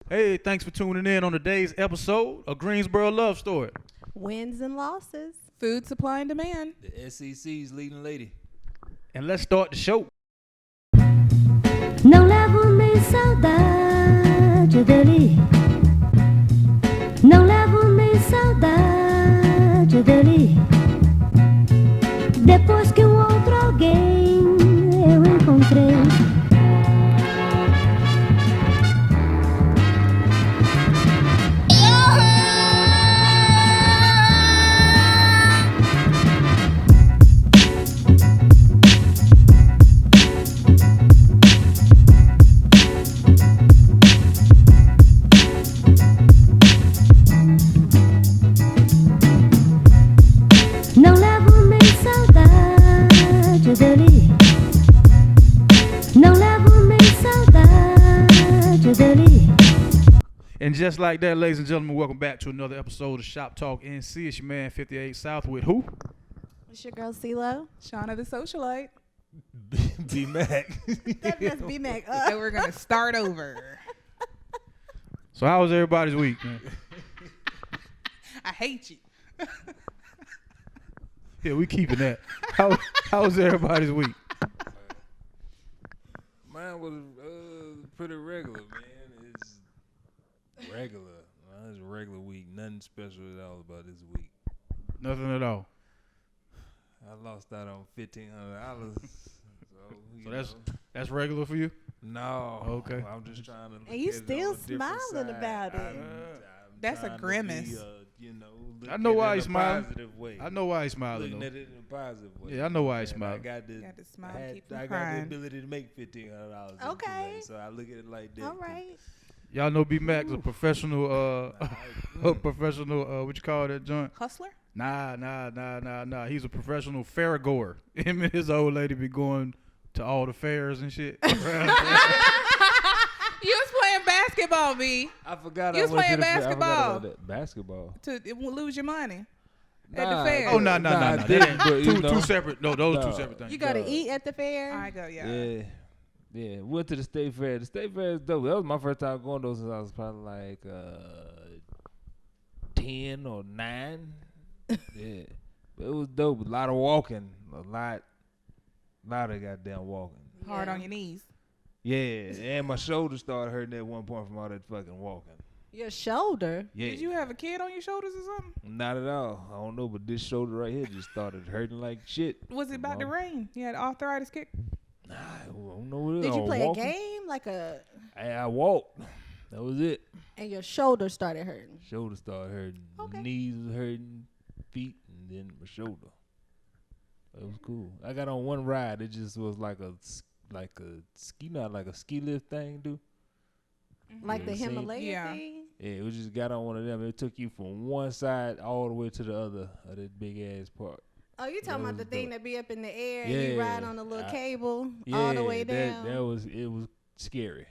Hey, thanks for tuning in on today's episode of Greensboro Love Story. Wins and losses. Food supply and demand. The SEC's leading lady. And let's start the show. Não levo nem saudade dele. Não levo nem saudade dele. Depois que outro alguém eu encontrei. Não levo nem saudade dele. Não levo nem saudade dele. And just like that, ladies and gentlemen, welcome back to another episode of ShopTalk NC. It's your man 58 South with who? It's your girl CeeLo. Shauna the socialite. B Mac. That's B-Mac. So we're going to start over. So how was everybody's week, man? I hate you. Yeah, we keeping that. How was everybody's week? Mine was pretty regular, man. It's regular. It's a regular week. Nothing special at all about this week. Nothing at all. I lost out on $1,500. So that's regular for you? No. Okay. I'm just trying to look And you at it still on a different smiling side. about it. I'm That's a trying to grimace. be, look I know at why it he's in a smiling. positive way. I know why he's smiling Looking though. at it in a positive way. Yeah, I know why he's And smiling. I got the, Got to smile I, and had, keep I from got the crying. ability to make $1,500. Okay. So I look at it like that. All right. Y'all know B Mac's a professional a professional what you call that joint? Hustler? Nah. He's a professional fair goer. Him and his old lady be going to all the fairs and shit. You was playing basketball, B. I forgot. You was I went playing to the fair. I forgot basketball. about that. Basketball. To lose your money at Nah, the fair. Oh no. I didn't, but, you know. Two separate. No, those two No. separate things. You got to Duh. eat at the fair? I go, yeah. Yeah. Went to the state fair. The state fair is dope. That was my first time going though since I was probably like 10 or 9. Yeah, but it was dope. A lot of walking. A lot of goddamn walking. Hard Yeah. on your knees. Yeah, and my shoulder started hurting at one point from all that fucking walking. Your shoulder? Yeah. Did you have a kid on your shoulders or something? Not at all. I don't know, but this shoulder right here just started hurting like shit. Was it about to Mom. rain? You had arthritis kick? Nah, I don't know what it is. Did you I play walking. a game? Like a... I walked. That was it. And your shoulder started hurting? Shoulder started hurting. Okay. Knees was hurting, feet, and then my shoulder. It was cool. I got on one ride. It just was like a ski, not like a ski lift thing, dude. Like the Yeah, same. Himalaya Yeah. thing? Yeah, we just got on one of them. It took you from one side all the way to the other of that big ass part. Oh, you talking That about the was thing dope. that be up in the air and you Yeah. ride on a little cable Yeah, all the way down? It was scary.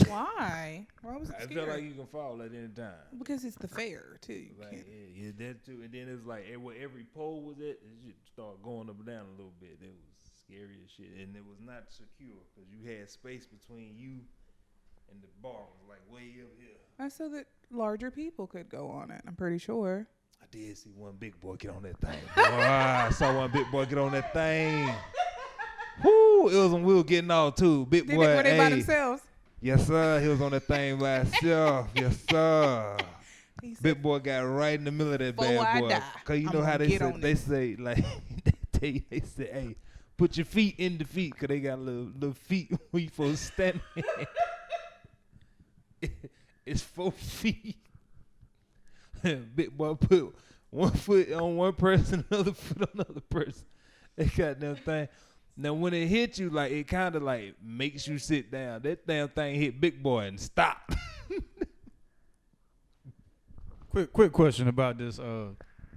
Why? Why was it I scary? felt like you can fall at any time. Because it's the fair, too. You Like, can't- yeah, that too. And then it was like where every pole was at, it just started going up and down a little bit. It was scary as shit. And it was not secure because you had space between you and the bar. It was like way up here. I said that larger people could go on it. I'm pretty sure. I did see one big boy get on that thing. Boy, I saw one big boy get on that thing. Whoo, it was when we were getting off too. Big Did boy, they, were they by hey. themselves? Yes, sir. He was on that thing by himself. Yes, sir. He said, Big boy got right in the middle of that Before I bad boy. die, Cause you I'm know how gonna they get say, on they this. say like they say, hey, put your feet in the feet, cause they got little feet where you supposed to stand. It's 4 feet. Big boy put one foot on one person, another foot on another person. They got them thing. Now when it hit you, like it kind of like makes you sit down. That damn thing hit Big Boy and stop. Quick question about this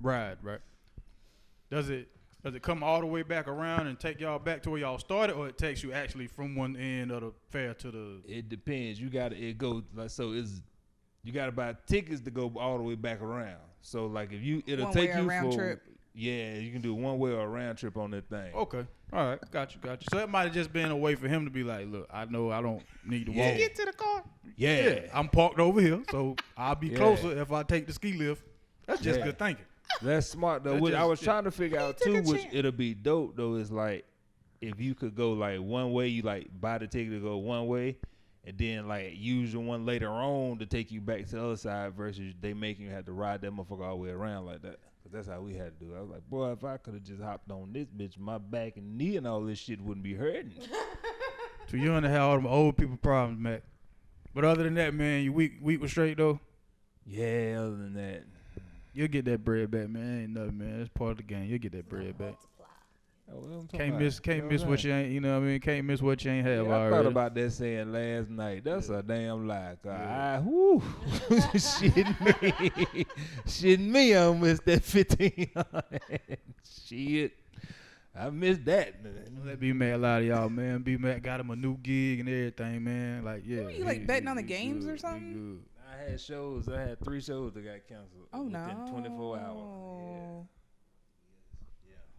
ride, right? Does it come all the way back around and take y'all back to where y'all started, or it takes you actually from one end of the fair to the? It depends. You got it goes like so. You got to buy tickets to go all the way back around. So like if you it'll One take way you round for trip. Yeah, you can do one way or a round trip on that thing. Okay. All right. Got you. So it might have just been a way for him to be like, look, I know I don't need to walk. Get to the car. Yeah. I'm parked over here, so I'll be Yeah. closer if I take the ski lift. That's just Yeah. good thinking. That's smart though. That What I just- was trying to figure out took too, a which chance. it'll be dope though, is like if you could go like one way, you like buy the ticket to go one way, and then like use the one later on to take you back to the other side versus they making you have to ride that motherfucker all the way around like that. Cause that's how we had to do it. I was like, boy, if I could have just hopped on this bitch, my back and knee and all this shit wouldn't be hurting. So you don't have all them old people problems, Mac. But other than that, man, you week was straight though. Yeah, other than that. You'll get that bread back, man. Ain't nothing, man. It's part of the game. You'll get that bread back. Can't miss what you ain't. You know what I mean? Can't miss what you ain't have Yeah, I already. thought about that saying last night. That's a damn lie. Whoo. Shitting me, I missed that 1500. Shit. I missed that. Don't let B-Mac lie to y'all, man. B-Mac got him a new gig and everything, man. Like, yeah. You like betting on the he games good, or he something? good. I had shows. I had 3 shows that got canceled Oh within no. 24 hours.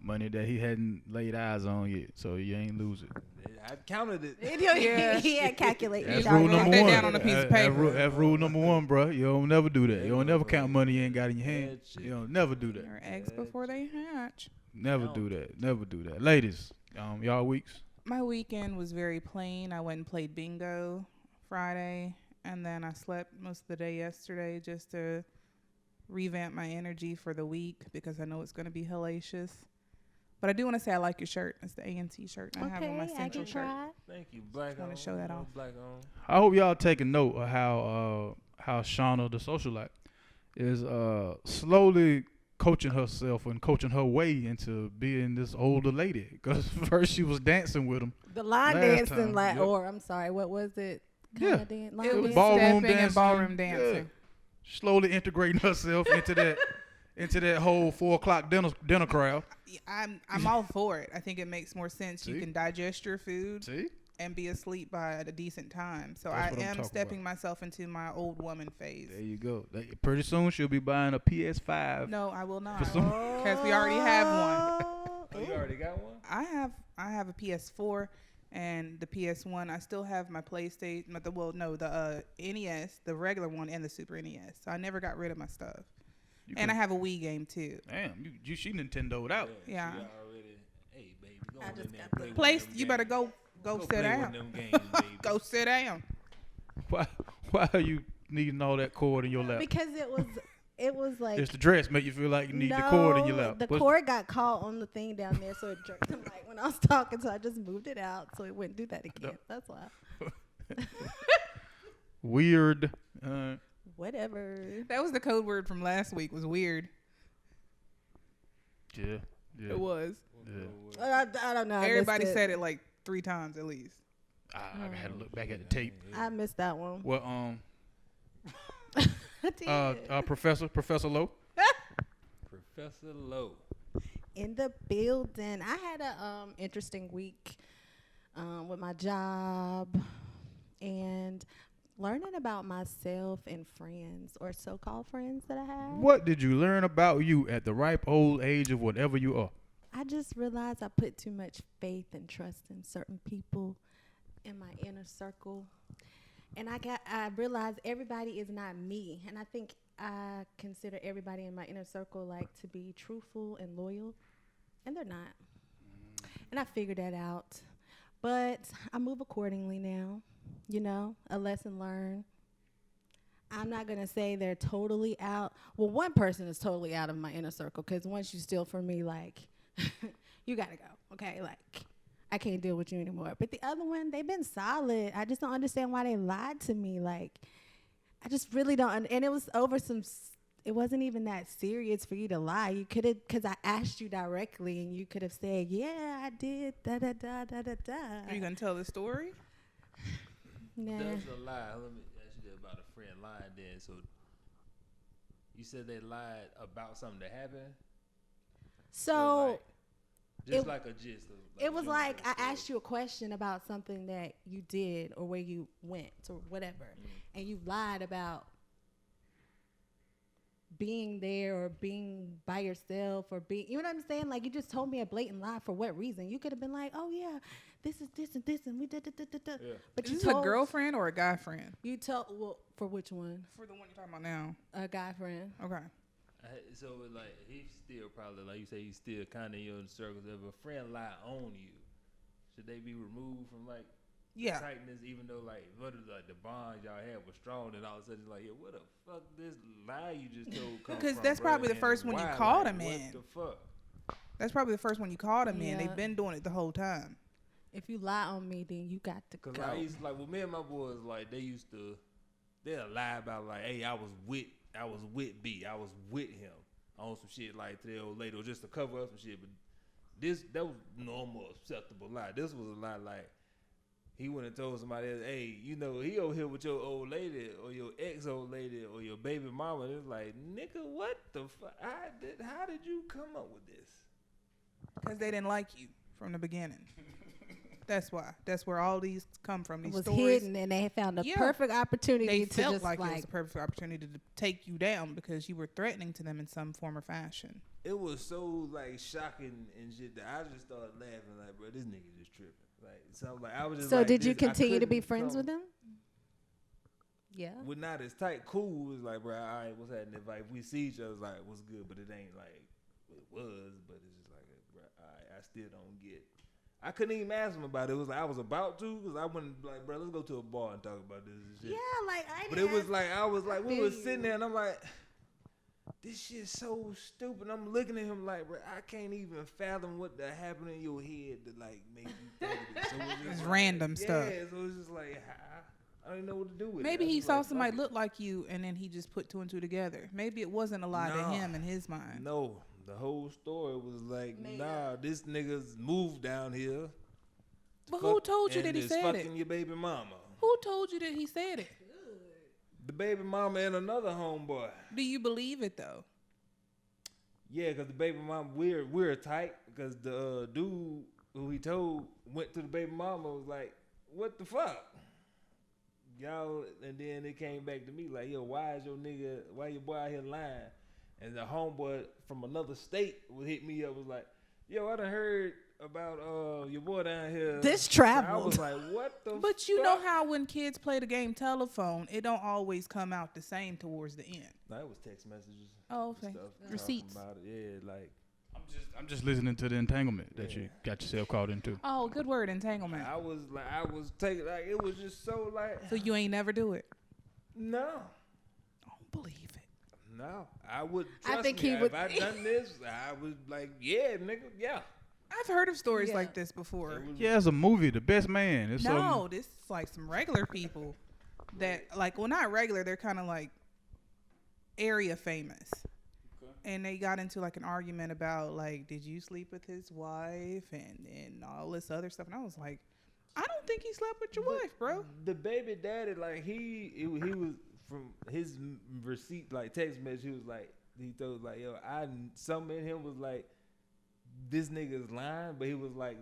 Money that he hadn't laid eyes on yet, so you ain't lose it. Yeah. I counted it. Yeah. He had calculated. That's He rule already number that one. down on a piece of paper. That's rule number one, bro. You don't never do that. You don't never count money you ain't got in your hand. That shit. You don't never do that. Or eggs before they hatch. Never do that. Never do that. Ladies, y'all weeks. My weekend was very plain. I went and played bingo Friday, and then I slept most of the day yesterday just to revamp my energy for the week because I know it's going to be hellacious. But I do want to say I like your shirt. It's the A&T shirt. And I have on my Okay, I Central can shirt. try. Thank you. Black wanna on. show that off. Black on. I hope y'all take a note of how Shauna, the socialite, is slowly coaching herself and coaching her way into being this older lady. Because first she was dancing with him. The line Last dancing, time, like, yep. or I'm sorry, what was it? Yeah. Line It was dance? ballroom stepping dancing. and ballroom Yeah. dancing. Slowly integrating herself into that whole 4:00 dinner crowd. I'm all for it. I think it makes more sense. You See? can digest your food See? and be asleep by a decent time. So That's I what I'm am talking stepping myself into my old woman phase. There you go. Pretty soon she'll be buying a PS5. No, I will not. For some- Because we already have one. Oh, you already got one? I have a PS4 and the PS1. I still have my PlayStation, but the NES, the regular one, and the Super NES. So I never got rid of my stuff. You And I could- have a Wii game too. Damn, she Nintendo'd out. Yeah. She already, hey, baby, go I on just in there got and play the with Place, them you better games. go Go sit play down. with them games, baby. Go sit down. Why are you needing all that cord in your lap? Because it was like It's the dress make you feel like you need the cord in your No, lap. The What's- cord got caught on the thing down there, so it jerked the mic when I was talking. So I just moved it out so it wouldn't do that again. That's why. Weird. Whatever. That was the code word from last week. Was weird. Yeah. It was. Yeah. I don't know. Everybody said it like 3 times at least. I had to look back at the tape. I missed that one. Well, I did. Professor Lowe. Professor Lowe. In the building. I had a interesting week with my job and learning about myself and friends or so-called friends that I have. What did you learn about you at the ripe old age of whatever you are? I just realized I put too much faith and trust in certain people in my inner circle. And I realized everybody is not me. And I think I consider everybody in my inner circle like to be truthful and loyal. And they're not. And I figured that out. But I move accordingly now. You know, a lesson learned. I'm not going to say they're totally out. Well, one person is totally out of my inner circle because once you steal from me, like, you got to go. Okay? Like, I can't deal with you anymore. But the other one, they've been solid. I just don't understand why they lied to me. Like, I just really don't. And it was over it wasn't even that serious for you to lie. You could have, because I asked you directly and you could have said, yeah, I did, da-da-da-da-da-da. Are you going to tell the story? Nah. That's a lie. Let me ask you about a friend lying then. So you said they lied about something that happened? So Just it- like a gist. Of, it was you like know, I story. asked you a question about something that you did or where you went or whatever, and you lied about being there or being by yourself or being, you know what I'm saying? Like, you just told me a blatant lie for what reason? You could have been like, oh yeah, this is this and this and we did. Yeah. But Is you this told a girlfriend or a guy friend? You told, well, for which one? For the one you're talking about now. A guy friend. Okay. So like he's still probably like you say he's still kind of in your circles. If a friend lie on you, should they be removed from like Yeah. tightness? Even though like what is like the bond y'all had was strong, and all of a sudden it's like, yeah, what the fuck this lie you just told come Because from, that's bruh? probably the And first one you why? called Like, him in. What the fuck? That's probably the first one you called him in. Yeah. They've been doing it the whole time. If you lie on me, then you got to Cause go. I used like with me and my boys, like they'll lie about like, hey, I was with B, I was with him on some shit like to the old lady, or just to cover up some shit. But that was normal, acceptable lie. This was a lie like he went and told somebody else, hey, you know, he over here with your old lady or your ex old lady or your baby mama. And it's like, nigga, what the fuck? How did you come up with this? Because they didn't like you from the beginning. That's why. That's where all these come from. It These was stories. hidden, and they had found a Yeah. perfect opportunity They to felt just like it was a perfect opportunity to take you down because you were threatening to them in some form or fashion. It was so like shocking and shit that I just started laughing like, bro, this nigga just tripping. Like, so like I was just. So like, did you this, I continue to be couldn't friends come- with him? Yeah. We're not as tight. Cool. It was like, bro, all right, what's happening? If, like, if we see each other, it's like, what's good? But it ain't like it was. But it's just like, bro, all right, I still don't get. I couldn't even ask him about it. It was like I was about to, because I went like, bro, let's go to a bar and talk about this and shit. Yeah, like I. But it was like I was like, we feel was you. sitting there and I'm like, this shit's so stupid. I'm looking at him like, bro, I can't even fathom what that happened in your head to like make you think of this. So it's just It's like, random stuff. Yeah, so it's just like I don't even know what to do with it. Maybe I he just saw like, somebody fuck it. look like you and then he just put two and two together. Maybe it wasn't a lie to Nah. him in his mind. No, the whole story was like, Made nah, this nigga's moved down here. But who told you and that he is said it? fucking your baby mama. Who told you that he said it? The baby mama and another homeboy. Do you believe it though? Yeah, because the baby mama, we're tight. Because the dude who he told went to the baby mama was like, what the fuck? Y'all, and then it came back to me like, yo, why your boy out here lying? And the homeboy from another state would hit me up, was like, yo, I done heard about your boy down here. This So I traveled. was like, what the But you know fuck? how when kids play the game telephone, it don't always come out the same towards the end. No, it was text messages. Oh, and okay. stuff, talking Receipts. about it. Yeah, like I'm just listening to the entanglement that you got yourself caught into. Oh, good word, entanglement. I was taking, like, it was just so like, So you ain't never do it? no. Don't believe it. No, I would. I Trust think me, he if would- I done this, I was like, yeah, nigga, yeah. I've heard of stories Yeah. like this before. It was- Yeah, it's a movie, The Best Man. It's No, this is like some regular people that, like, well, not regular. They're kind of like area famous. And they got into like an argument about like, did you sleep with his wife and all this other stuff. And I was like, I don't think he slept with your wife, bro. The baby daddy, like he was from his receipt, like text message. He was like, he told like, yo, something in him was like, this nigga's lying, but he was like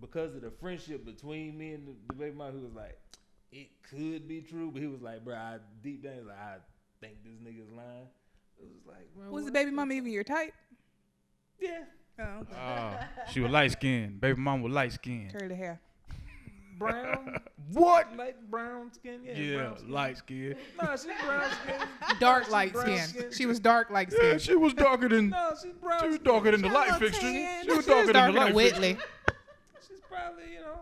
because of the friendship between me and the baby mom, he was like, it could be true, but he was like, bro, deep down, he was like, I think this nigga's lying. It was like, bro, Was the what baby mama even your type? Yeah. Oh, she was light skinned. Baby mom was light skinned. curly hair. Brown, What? like brown skin, yeah. Yeah, brown skin. light skinned. No, she's brown skin. Dark She's light brown skin. She was dark light Yeah, skin. she was darker than. No, she's brown. She was skin. darker than the She light a little fixture. tan. She was darker than the light fixture. Whitley. She's probably, you know.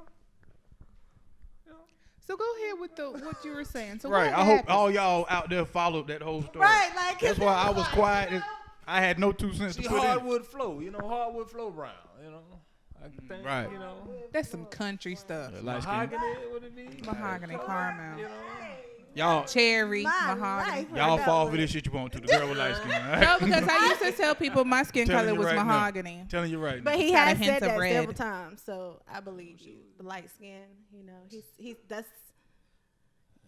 So go ahead with what you were saying. So Right. what I hope happened? all y'all out there followed that whole story. Right, like That's why I was quiet. I had no 2 cents She to put in. hardwood flow, you know, hardwood flow brown, you know. I think, Right. you know. That's some country stuff. Yeah, light skin. Mahogany, would it be? Mahogany, caramel, You know. Y'all, cherry, My mahogany. life. y'all Right fall now, for this shit you want to. The girl with light skin. All right? No, because I used to tell people my skin Telling color you was right now. mahogany. Telling you right But now. he Got a has hint said of that red. several times, so I believe you. The light skin, you know, he's that's.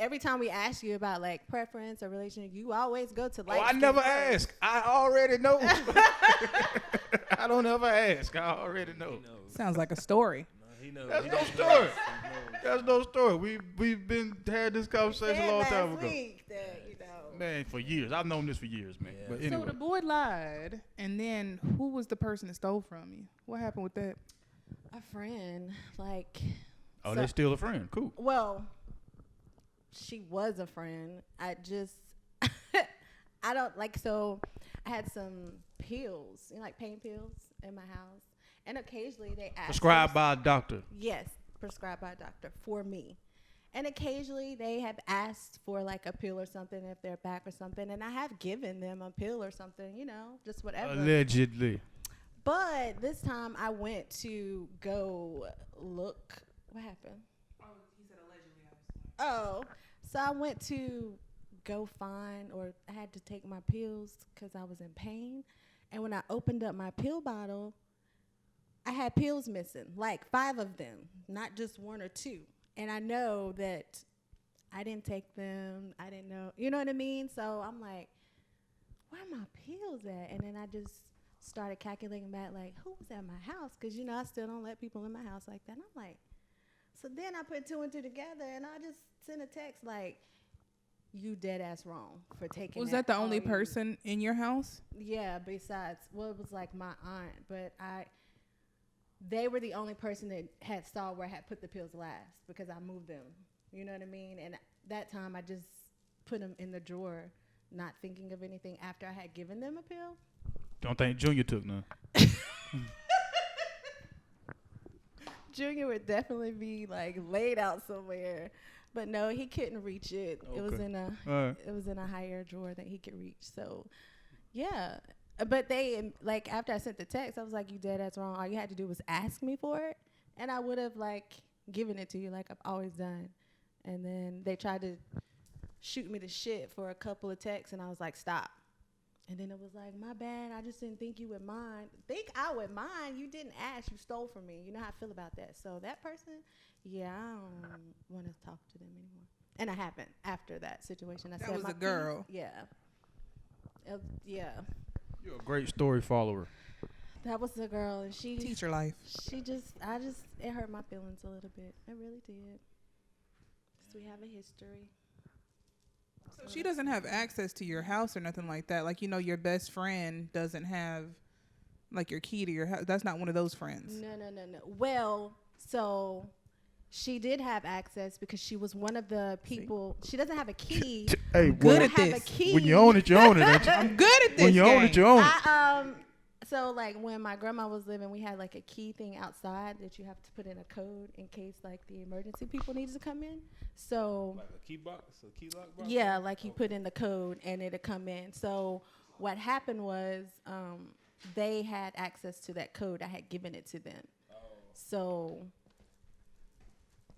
Every time we ask you about like preference or relationship, you always go to light. Oh, I skin never first. ask. I already know. I don't ever ask. I already know. Sounds like a story. He knows. That's He no knows. story. He knows. That's no story. We've been had this He conversation said a long last time ago. week that, you know, Man, for years. I've known this for years, man. Yeah. But anyway. So the boy lied, and then who was the person that stole from you? What happened with that? A friend, like. Oh, so- they still a friend. Cool. Well, she was a friend. I just, I don't like. So I had some pills, like pain pills, in my house, and occasionally they ask. Prescribed by a doctor. Yes, prescribed by a doctor for me. And occasionally they have asked for like a pill or something if they're back or something, and I have given them a pill or something, just whatever. Allegedly. But this time I went to go look. What happened? Oh, he said allegedly. Oh, so I went to go find, or I had to take my pills because I was in pain. And when I opened up my pill bottle, I had pills missing, like 5 of them, not just 1 or 2. And I know that I didn't take them. I didn't know. You know what I mean? So I'm like, where are my pills at? And then I just started calculating back, like, who was at my house? Because, I still don't let people in my house like that. And I'm like, so then I put 2 and 2 together, and I just sent a text like, you dead ass wrong for taking Was that the only all you- person in your house? Yeah, besides, well, it was like my aunt, but they were the only person that had saw where I had put the pills last because I moved them. You know what I mean? And that time I just put them in the drawer, not thinking of anything after I had given them a pill. Don't think Junior took none. Junior would definitely be like laid out somewhere, but no, he couldn't reach it. It was Okay. in a All right. it was in a higher drawer that he could reach. So, yeah. But they like after I sent the text, I was like, "You dead ass wrong. All you had to do was ask me for it, and I would have like given it to you like I've always done." And then they tried to shoot me the shit for a couple of texts, and I was like, "Stop." And then it was like, "My bad. I just didn't think you would mind. Think I would mind. You didn't ask. You stole from me. You know how I feel about that." So that person, yeah, I don't want to talk to them anymore. And I haven't after that situation. I That said was my a girl. piece- Yeah. Yeah. You're a great story follower. That was the girl, and she Teacher life. it hurt my feelings a little bit. It really did. 'Cause we have a history. So she doesn't have access to your house or nothing like that. Like, your best friend doesn't have, like, your key to your house. That's not one of those friends. No. Well, so she did have access because she was one of the people. She doesn't have a key. Hey, Good I at have a this. key. when you own it, you own it. Ain't you? I'm good at this. When you own it, you own it. So like when my grandma was living, we had like a key thing outside that you have to put in a code in case like the emergency people needed to come in. So Like a key box, a key lock box? yeah, like you put in the code and it'd come in. So what happened was they had access to that code. I had given it to them. So,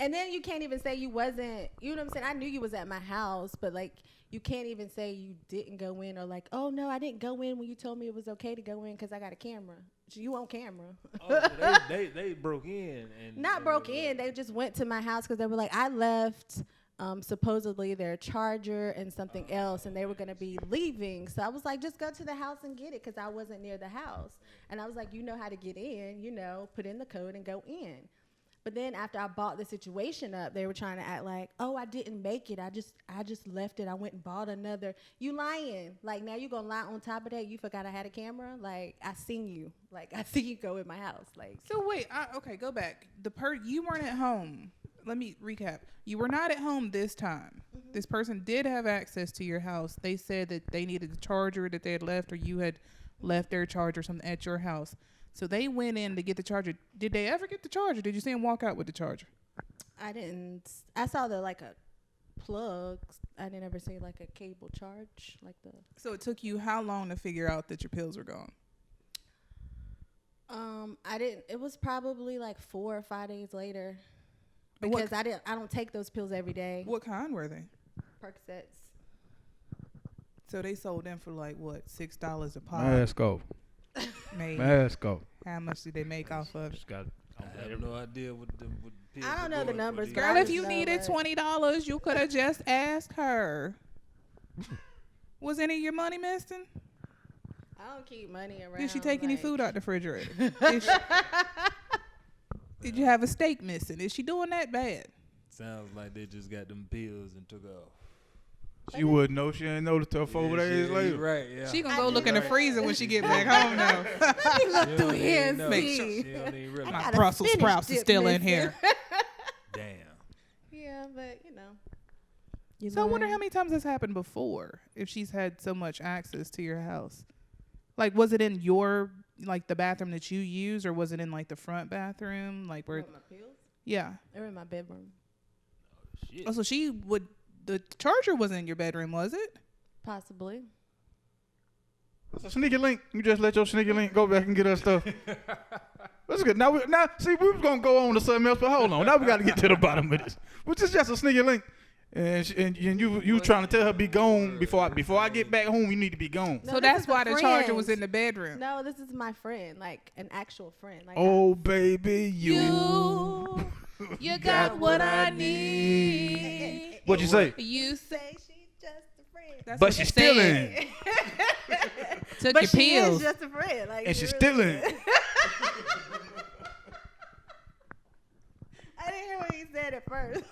and then you can't even say you wasn't, you know what I'm saying? I knew you was at my house, but like you can't even say you didn't go in or like, oh no, I didn't go in when you told me it was okay to go in because I got a camera. You on camera. Oh, so they broke in and Not broke in. They just went to my house because they were like, I left supposedly their charger and something else, and they were going to be leaving. So I was like, just go to the house and get it because I wasn't near the house. And I was like, you know how to get in, put in the code and go in. But then after I bought the situation up, they were trying to act like, oh, I didn't make it. I just left it. I went and bought another. You lying. Like, now you going to lie on top of that? You forgot I had a camera? Like, I seen you. Like, I see you go in my house. Like, So wait, okay, go back. You weren't at home. Let me recap. You were not at home this time. Mm-hmm. This person did have access to your house. They said that they needed the charger that they had left, or you had left their charger or something at your house. So they went in to get the charger. Did they ever get the charger? Did you see them walk out with the charger? I didn't. I saw a plug. I didn't ever see like a cable charge like the. So it took you how long to figure out that your pills were gone? I didn't. It was probably like 4 or 5 days later, And what- because I don't take those pills every day. What kind were they? Percocets. So they sold them for like what, $6 a pop? Mask off. Maybe. Mask off. How much did they make off of it? Just got. I have no idea what the pills I don't are know the going for numbers, these. girl. Girl, I if just you know needed that- $20, you could have just asked her. Was any of your money missing? I don't keep money around. Did she take any like- food out the refrigerator? Did you have a steak missing? Is she doing that bad? Sounds like they just got them pills and took off. She wouldn't know. She ain't noticed till 4 days later. Right, yeah. She gonna go look in the freezer when she get back home now. Let me look through here and Make see. sure She don't even realize. My got a Brussels spinach sprouts is dip still in missing. here. Damn. Yeah, but So I wonder how many times this happened before. If she's had so much access to your house, like was it in your the bathroom that you use, or was it in the front bathroom, where? My pills? Yeah. They're in my bedroom. Shit. Oh, so she would. The charger wasn't in your bedroom, was it? Possibly. It's a sneaky link. You just let your sneaky link go back and get her stuff. That's good. Now, see, we was gonna go on to something else, but hold on. Now we got to get to the bottom of this. Which is just a sneaky link, and you trying to tell her be gone before I get back home. You need to be gone. No, So this that's is a why the charger friend. was in the bedroom. No, this is my friend, an actual friend. Oh baby, You got what I need. What you say? You say she's just a friend. That's But what she's you still said. in, Took But your she pills. is just a friend. and she's still in. I didn't hear what he said at first.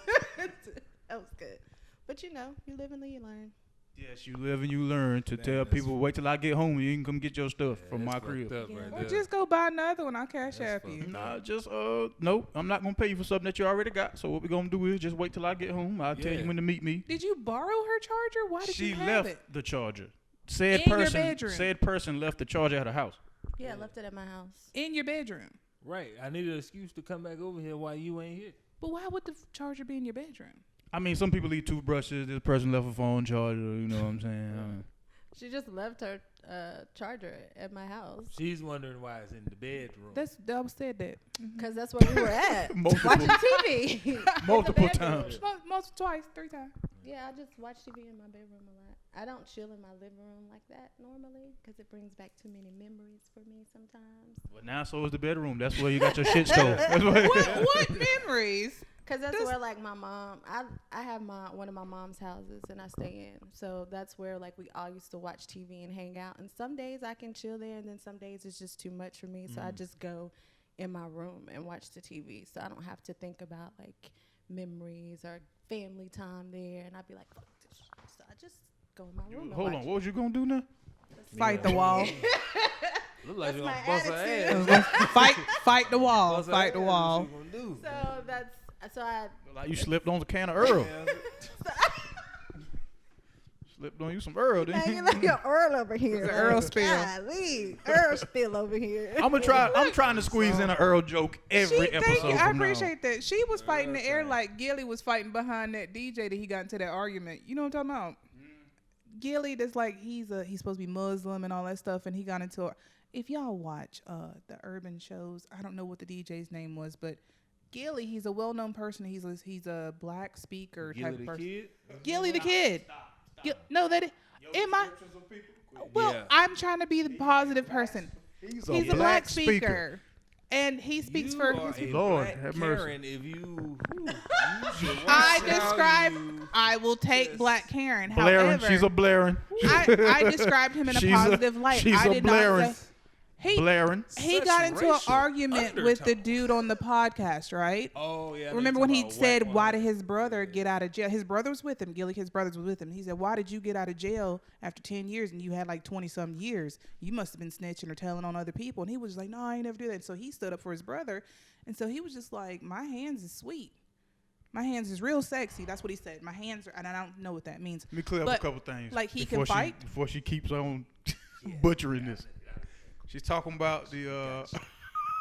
That was good. But you live and you learn. Yes, you live and you learn to Man, tell that's people, wait till I get home and you can come get your stuff from my That's crib. fucked up Yeah. right Or there. just go buy another one. I'll cash That's app fucked you. up. Nah, just no, I'm not gonna pay you for something that you already got. So what we gonna do is just wait till I get home. I'll tell Yeah. you when to meet me. Did you borrow her charger? Why did She you have left it? the charger. Said In your person bedroom. said person left the charger at her house. Yeah, I left it at my house. In your bedroom. Right. I needed an excuse to come back over here while you ain't here. But why would the charger be in your bedroom? I mean, some people leave toothbrushes. This person left a phone charger. You know what I'm saying? She just left her charger at my house. She's wondering why it's in the bedroom. I said that. Because that's where we were at. Multiple- Watching TV. Multiple In the bedroom. times. Most twice, 3 times. Yeah, I just watch TV in my bedroom a lot. I don't chill in my living room like that normally because it brings back too many memories for me sometimes. But now so is the bedroom. That's where you got your shit stored. That's where What memories? Because that's This- where my mom, I have one of my mom's houses and I stay in. So that's where we all used to watch TV and hang out. And some days I can chill there and then some days it's just too much for me. So I just go in my room and watch the TV. So I don't have to think about memories or family time there. And I'd be like, fuck this shit. So I just go in my room and Hold watch on, what was you gonna do now? Fight the wall. Look like you my gonna bust her attitude. ass. Fight the wall. Bust her Fight the ass, wall. what you gonna do? So I Like you slipped on the can of Earl. Slipped on you some Earl, didn't man, you? you like your Earl over here. It's an Earl spill. Golly, Earl spill over here. I'm trying to squeeze in an Earl joke every episode. I from now on. appreciate that. She was fighting the air time. like Gilly was fighting behind that DJ that he got into that argument. You know what I'm talking about? Gilly, that's he's supposed to be Muslim and all that stuff, and he got into it. If y'all watch the urban shows, I don't know what the DJ's name was, but Gilly, he's a well-known person. He's a black speaker Gilly type the of person. kid? Gilly the kid. No, am I? Well, Yeah. I'm trying to be the positive person. He's He's a black speaker. And he speaks You for. are a Lord, black have mercy. Karen if you should watch I how describe. you- I will take Yes. Black Karen. Blaring. However, She's a blaring. I described him in a She's positive light. She's I a did blaring. not say he. Blaring. He Such got into an racial argument with the undertones. dude on the podcast, right? Oh yeah. Remember when he said, "Why did his brother get out of jail?" His brother was with him. His brothers was with him. He said, "Why did you get out of jail after 10 years and you had 20-some years? You must have been snitching or telling on other people." And he was like, "No, I ain't never do that." So he stood up for his brother, and so he was just like, "My hands is sweet. My hands is real sexy." That's what he said. My hands are, and I don't know what that means. Let me clear up But, a couple things. like, he before can fight? before she keeps on butchering this. She's talking about the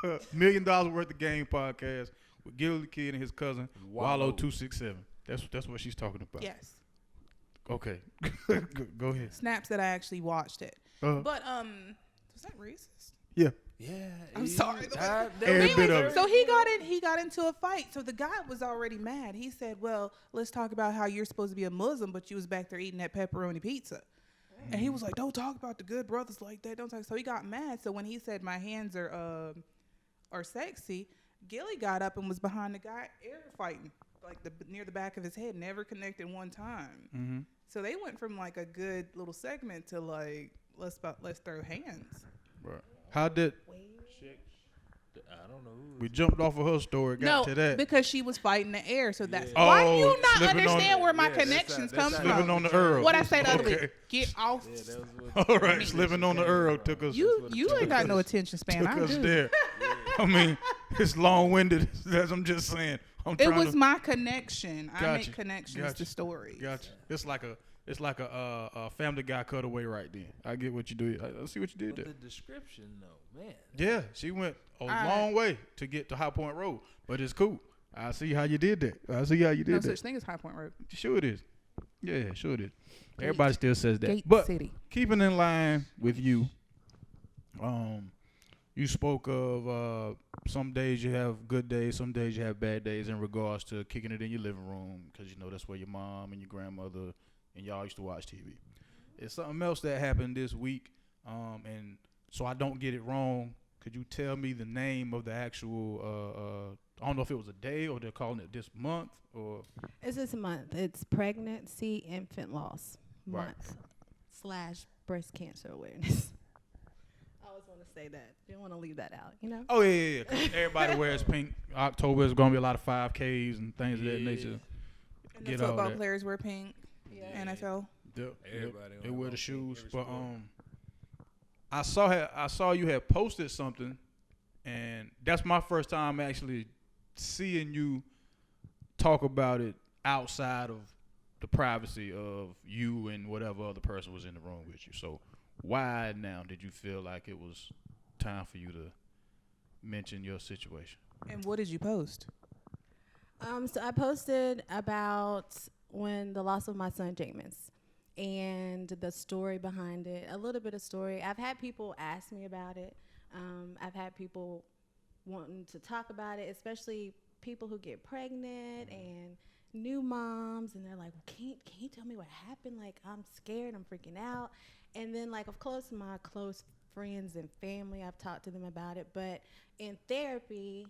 $1 million worth of game podcast with Gilly the Kid and his cousin Wallow 267. That's what she's talking about. Yes, Okay, go ahead. snaps that I actually watched it. Uh, But was that racist? yeah. Yeah. I'm sorry. Every bit of it. So he got into a fight. So the guy was already mad. He said, "Well, let's talk about how you're supposed to be a Muslim, but you was back there eating that pepperoni pizza." And he was like, "Don't talk about the good brothers like that. Don't talk." So he got mad. So when he said, "My hands are sexy," Gilly got up and was behind the guy air fighting, near the back of his head, never connected one time. Mm-hmm. So they went from a good little segment to let's throw hands. Right. How did I don't know. We jumped off of her story, got to that. because she was fighting the air. So that's Yeah. why Oh, you not slipping on understand the- where my yeah, that's connections how- come that's how- from. Slipping on the Earl. What I said the other Okay. week. Get off. Yeah, that was what All right, slipping on the Earl took us. You ain't got no attention span. Took I us do. there. I mean, it's long-winded. As I'm just saying. I'm It trying was to, my connection. I Gotcha. make connections Gotcha. to stories. Gotcha. It's like a Family Guy cutaway right then. I get what you do. I see what you did But there. the description, though, man. Yeah, she went a I- long way to get to High Point Road, but it's cool. I see how you did that. I see how you No did such that. thing as High Point Road. Sure it is. Yeah, sure it is. Everybody still says that. Gate But City. keeping in line with you, you spoke of some days you have good days, some days you have bad days in regards to kicking it in your living room because you know that's where your mom and your grandmother and y'all used to watch TV. It's something else that happened this week, and so I don't get it wrong. Could you tell me the name of the actual? I don't know if it was a day or they're calling it this month or. It's this month. It's Pregnancy Infant Loss Right. Month / breast cancer awareness. I always want to say that. Didn't want to leave that out, you know? Oh yeah. 'Cause everybody wears pink. October is gonna be a lot of 5Ks and things of that nature. And Get the all football that. players wear pink. Yeah. NFL. Yep. Everybody They on wear one the shoes, every but sport. I saw you had posted something, and that's my first time actually seeing you talk about it outside of the privacy of you and whatever other person was in the room with you. So why now did you feel like it was time for you to mention your situation? And what did you post? So I posted about when the loss of my son James and the story behind it, a little bit of story. I've had people ask me about it. I've had people wanting to talk about it, especially people who get pregnant and new moms, and they're like, well, can you tell me what happened? Like, I'm scared, I'm freaking out. And then, like, of course, my close friends and family, I've talked to them about it. But in therapy,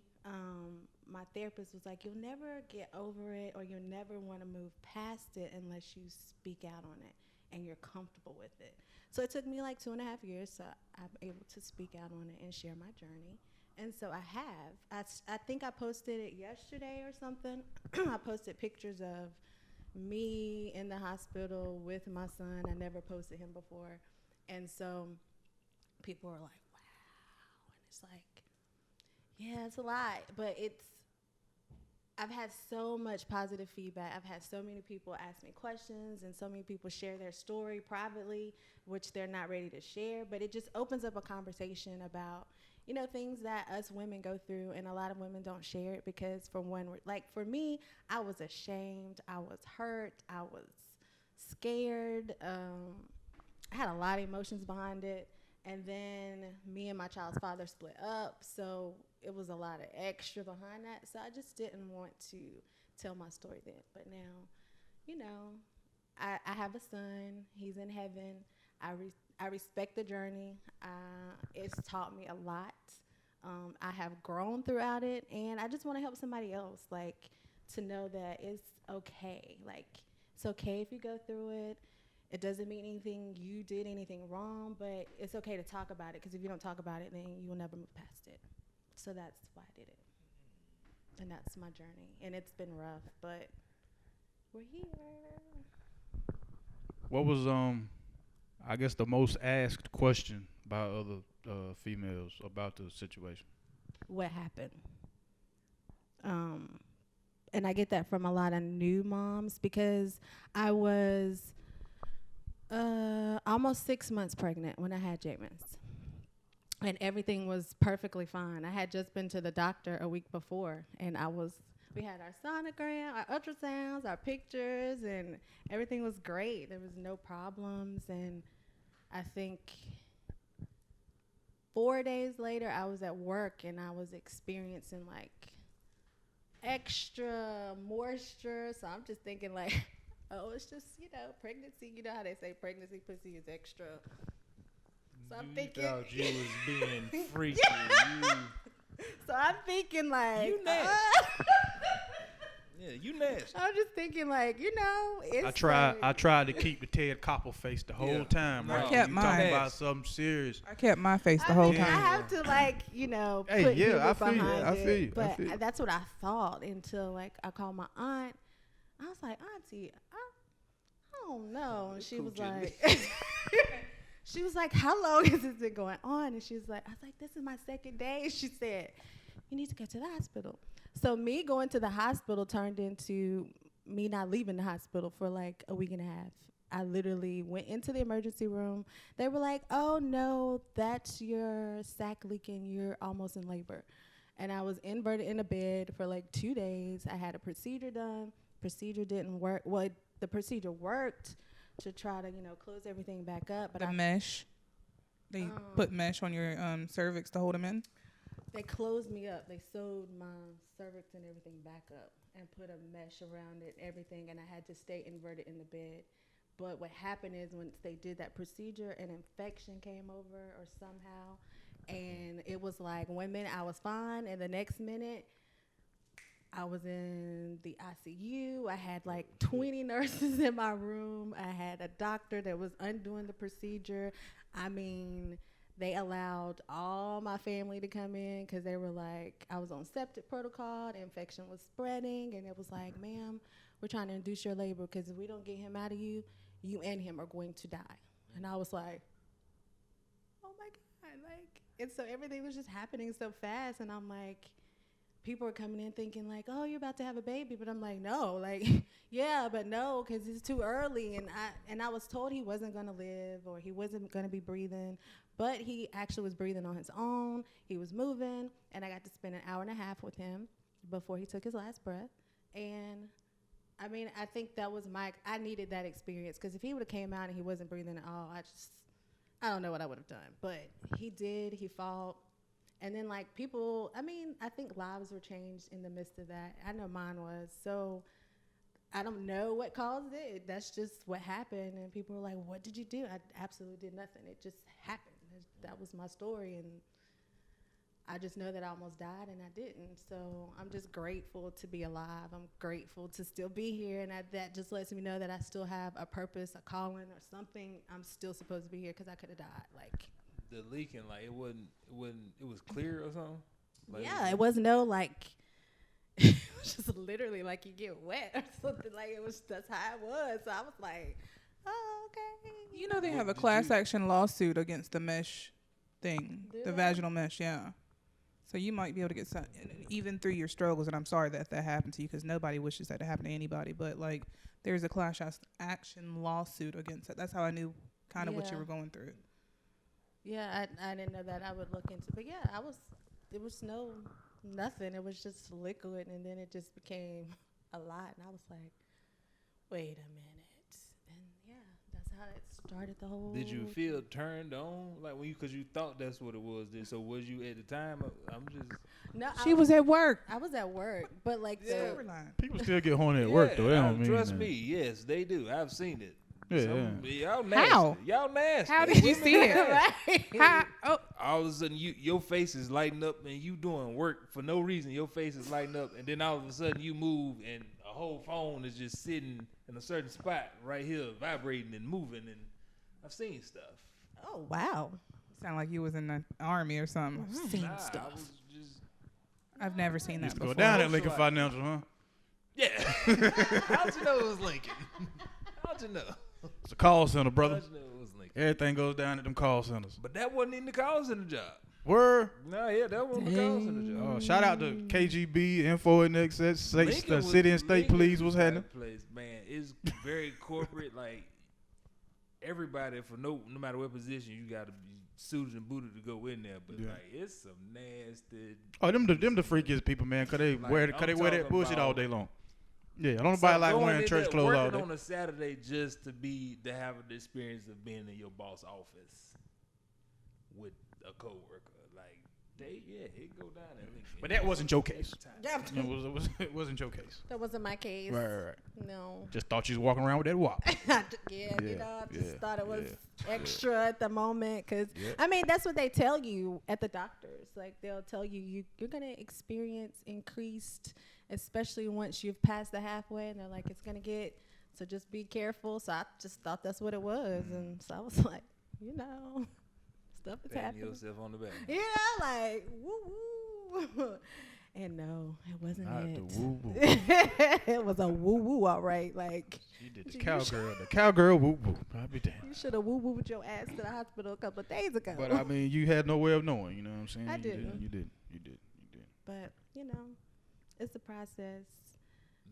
my therapist was like, you'll never get over it or you'll never want to move past it unless you speak out on it and you're comfortable with it. So it took me like 2.5 years, so I'm able to speak out on it and share my journey. And so I have. I think I posted it yesterday or something. I posted pictures of me in the hospital with my son. I never posted him before. And so people were like, wow. And it's like, yeah, it's a lot. But I've had so much positive feedback. I've had so many people ask me questions and so many people share their story privately, which they're not ready to share. But it just opens up a conversation about, you know, things that us women go through, and a lot of women don't share it because for me, I was ashamed, I was hurt, I was scared. I had a lot of emotions behind it. And then me and my child's father split up, so it was a lot of extra behind that. So I just didn't want to tell my story then. But now, you know, I have a son. He's in heaven. I respect the journey. It's taught me a lot. I have grown throughout it, and I just want to help somebody else, like, to know that it's okay. Like, it's okay if you go through it. It doesn't mean you did anything wrong, but it's okay to talk about it, because if you don't talk about it, then you will never move past it. So that's why I did it. And that's my journey. And it's been rough, but we're here. What was I guess the most asked question by other females about the situation? What happened? And I get that from a lot of new moms, because I was almost 6 months pregnant when I had James. And everything was perfectly fine. I had just been to the doctor a week before, and we had our sonogram, our ultrasounds, our pictures, and everything was great. There was no problems. And I think 4 days later, I was at work, and I was experiencing, like, extra moisture. So I'm just thinking, like, oh, it's just, pregnancy. You know how they say pregnancy pussy is extra. So I'm thinking. You thought you was being freaky. So I'm thinking, like. You nasty. Yeah, you nasty. I'm just thinking, like, it's I tried to keep the Ted Koppel face the whole time. No, Right? I kept You mine. talking about something serious. I kept my face the I whole mean, I time. have to, like, Hey, put yeah, humor I feel you. behind I it. feel you. I But feel you. that's what I thought until, like, I called my aunt. I was like, Auntie, I don't know. And she was like, how long has this been going on? And she was like, I was like, this is my second day. And she said, you need to go to the hospital. So me going to the hospital turned into me not leaving the hospital for like a week and a half. I literally went into the emergency room. They were like, oh, no, that's your sac leaking. You're almost in labor. And I was inverted in a bed for like 2 days. I had a procedure done. Procedure didn't work. Well, the procedure worked to try to, close everything back up. But The mesh. They put mesh on your cervix to hold them in. They closed me up. They sewed my cervix and everything back up and put a mesh around it, everything, and I had to stay inverted in the bed. But what happened is once they did that procedure, an infection came over or somehow, and it was like 1 minute I was fine, and the next minute I was in the ICU. I had like 20 nurses in my room. I had a doctor that was undoing the procedure. I mean, they allowed all my family to come in because they were like, I was on septic protocol. The infection was spreading. And it was like, ma'am, we're trying to induce your labor because if we don't get him out of you, you and him are going to die. And I was like, oh, my God. Like, and so everything was just happening so fast. And I'm like, people are coming in thinking like, oh, you're about to have a baby. But I'm like, no, like, yeah, but no, because it's too early. And I was told he wasn't going to live or he wasn't going to be breathing. But he actually was breathing on his own. He was moving. And I got to spend an hour and a half with him before he took his last breath. And, I mean, I think that was I needed that experience. Because if he would have came out and he wasn't breathing at all, I don't know what I would have done. But he did. He fought. And then, like, people, I mean, I think lives were changed in the midst of that. I know mine was. So I don't know what caused it. That's just what happened. And people were like, what did you do? I absolutely did nothing. It just happened. That was my story. And I just know that I almost died, and I didn't. So I'm just grateful to be alive. I'm grateful to still be here. And that just lets me know that I still have a purpose, a calling, or something. I'm still supposed to be here because I could have died. Like, The leaking, like it was clear or something. Like yeah, it was no like. It was just literally like you get wet or something. Like that's how it was. So I was like, oh, okay. You know they have a class action lawsuit against the mesh thing, the vaginal mesh, yeah. So you might be able to get some, even through your struggles, and I'm sorry that happened to you because nobody wishes that to happen to anybody, but like there's a class action lawsuit against it. That's how I knew kind of what you were going through. Yeah, I didn't know that. I would look into, but yeah, it was nothing. It was just liquid, and then it just became a lot, and I was like, wait a minute, and yeah, that's how it started the whole. Did you feel turned on, like because you thought that's what it was? So was you at the time? I'm just. No, She was at work. I was at work, but like People still get horny at work, though. They don't mean trust that. me. Yes, they do. I've seen it. Yeah. Y'all nasty. How? Y'all nasty. How did you see it? right? How? Oh, All of a sudden, your face is lighting up, and you doing work for no reason. Your face is lighting up, and then all of a sudden you move, and a whole phone is just sitting in a certain spot right here, vibrating and moving. And I've seen stuff. Oh wow! sound like you was in the army or something. I've seen I stuff. was just I've never seen that Used to before. go down at Lincoln Financial, huh? yeah. How'd you know it was Lincoln? How'd you know? It's a call center, brother. How'd you know it was Lincoln? Everything goes down at them call centers. But that wasn't in the call center job. Word. No, yeah, that wasn't the call center job. Shout out to KGB, Info and Excess, Lincoln was- City and State Lincoln Police. was What's happening? that place, man, it's very corporate. Like everybody, for no matter what position, you got to be suited and booted to go in there. But Yeah. like, it's some nasty. Oh, them the freakiest people, man, cause they Like, wear I'm that talking bullshit all about- day long. Yeah, I don't nobody like going wearing in church there, clothes all working day. on a Saturday just to have the experience of being in your boss office with a coworker. Like it go down there. But that wasn't your case. Yeah. It wasn't your case. That wasn't my case. Right. No. Just thought you was walking around with that wop. yeah, Yeah, I just yeah, thought it was extra at the moment. Because, I mean, that's what they tell you at the doctors. Like, they'll tell you're going to experience increased, especially once you've passed the halfway. And they're like, it's going to get, so just be careful. So I just thought that's what it was. And so I was like, you know, stuff is happening. yourself on the back. Yeah, like, woo-woo. And no, it wasn't Not it. the woo-woo. It was a woo-woo, all right. Like, She did the cowgirl. The cowgirl woo-woo. I'll be damned. you should have woo-wooed your ass to the hospital a couple of days ago. But, I mean, you had no way of knowing. You know what I'm saying? I You didn't. You did. But, you know, it's a process.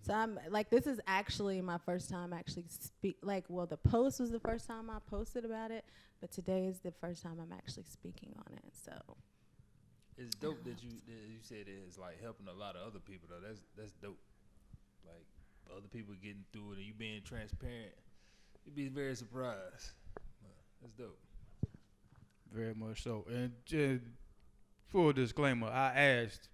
So I'm like, this is actually my first time actually the post was the first time I posted about it, but today is the first time I'm actually speaking on it. So It's dope that you said it's like helping a lot of other people though. That's dope. Like other people getting through it and you being transparent, you'd be very surprised. But that's dope. Very much so. And full disclaimer, I asked,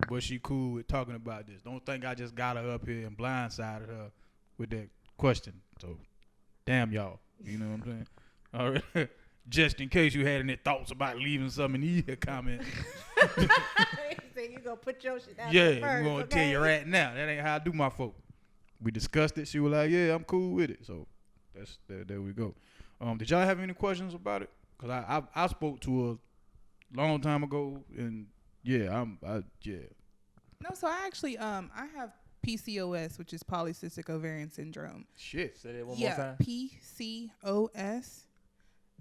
was she cool with talking about this? Don't think I just got her up here and blindsided her with that question. So, damn y'all. You know what I'm saying? All right. Just in case you had any thoughts about leaving something in the comment. you say you gonna put your shit out Yeah, there first, we're going to tell you right now. That ain't how I do my folk. We discussed it. She was like, yeah, I'm cool with it. So, there we go. Did y'all have any questions about it? Because I spoke to her long time ago, and yeah. No, so I actually I have PCOS, which is polycystic ovarian syndrome. Shit. Say that one more time. PCOS,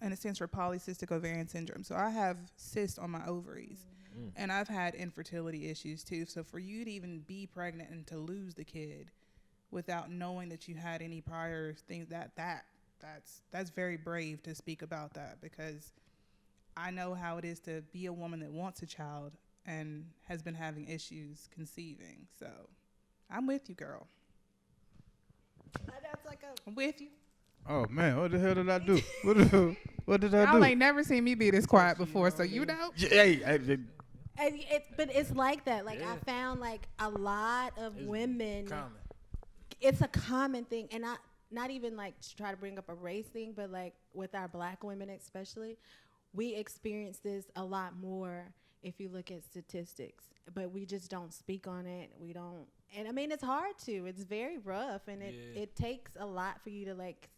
and it stands for polycystic ovarian syndrome. So I have cysts on my ovaries, and I've had infertility issues too. So for you to even be pregnant and to lose the kid without knowing that you had any prior things, that's very brave to speak about that, because I know how it is to be a woman that wants a child and has been having issues conceiving. So I'm with you, girl. That's like I'm with you. Oh, man. What the hell did I do? What did I do? Y'all ain't never seen me be this quiet before, so you know. but it's like that. Like, I found like a lot of women. Common. It's a common thing, and not even like to try to bring up a race thing, but like with our black women especially, we experience this a lot more if you look at statistics, but we just don't speak on it. We don't, and I mean, it's hard to. It's very rough, and it takes a lot for you to like.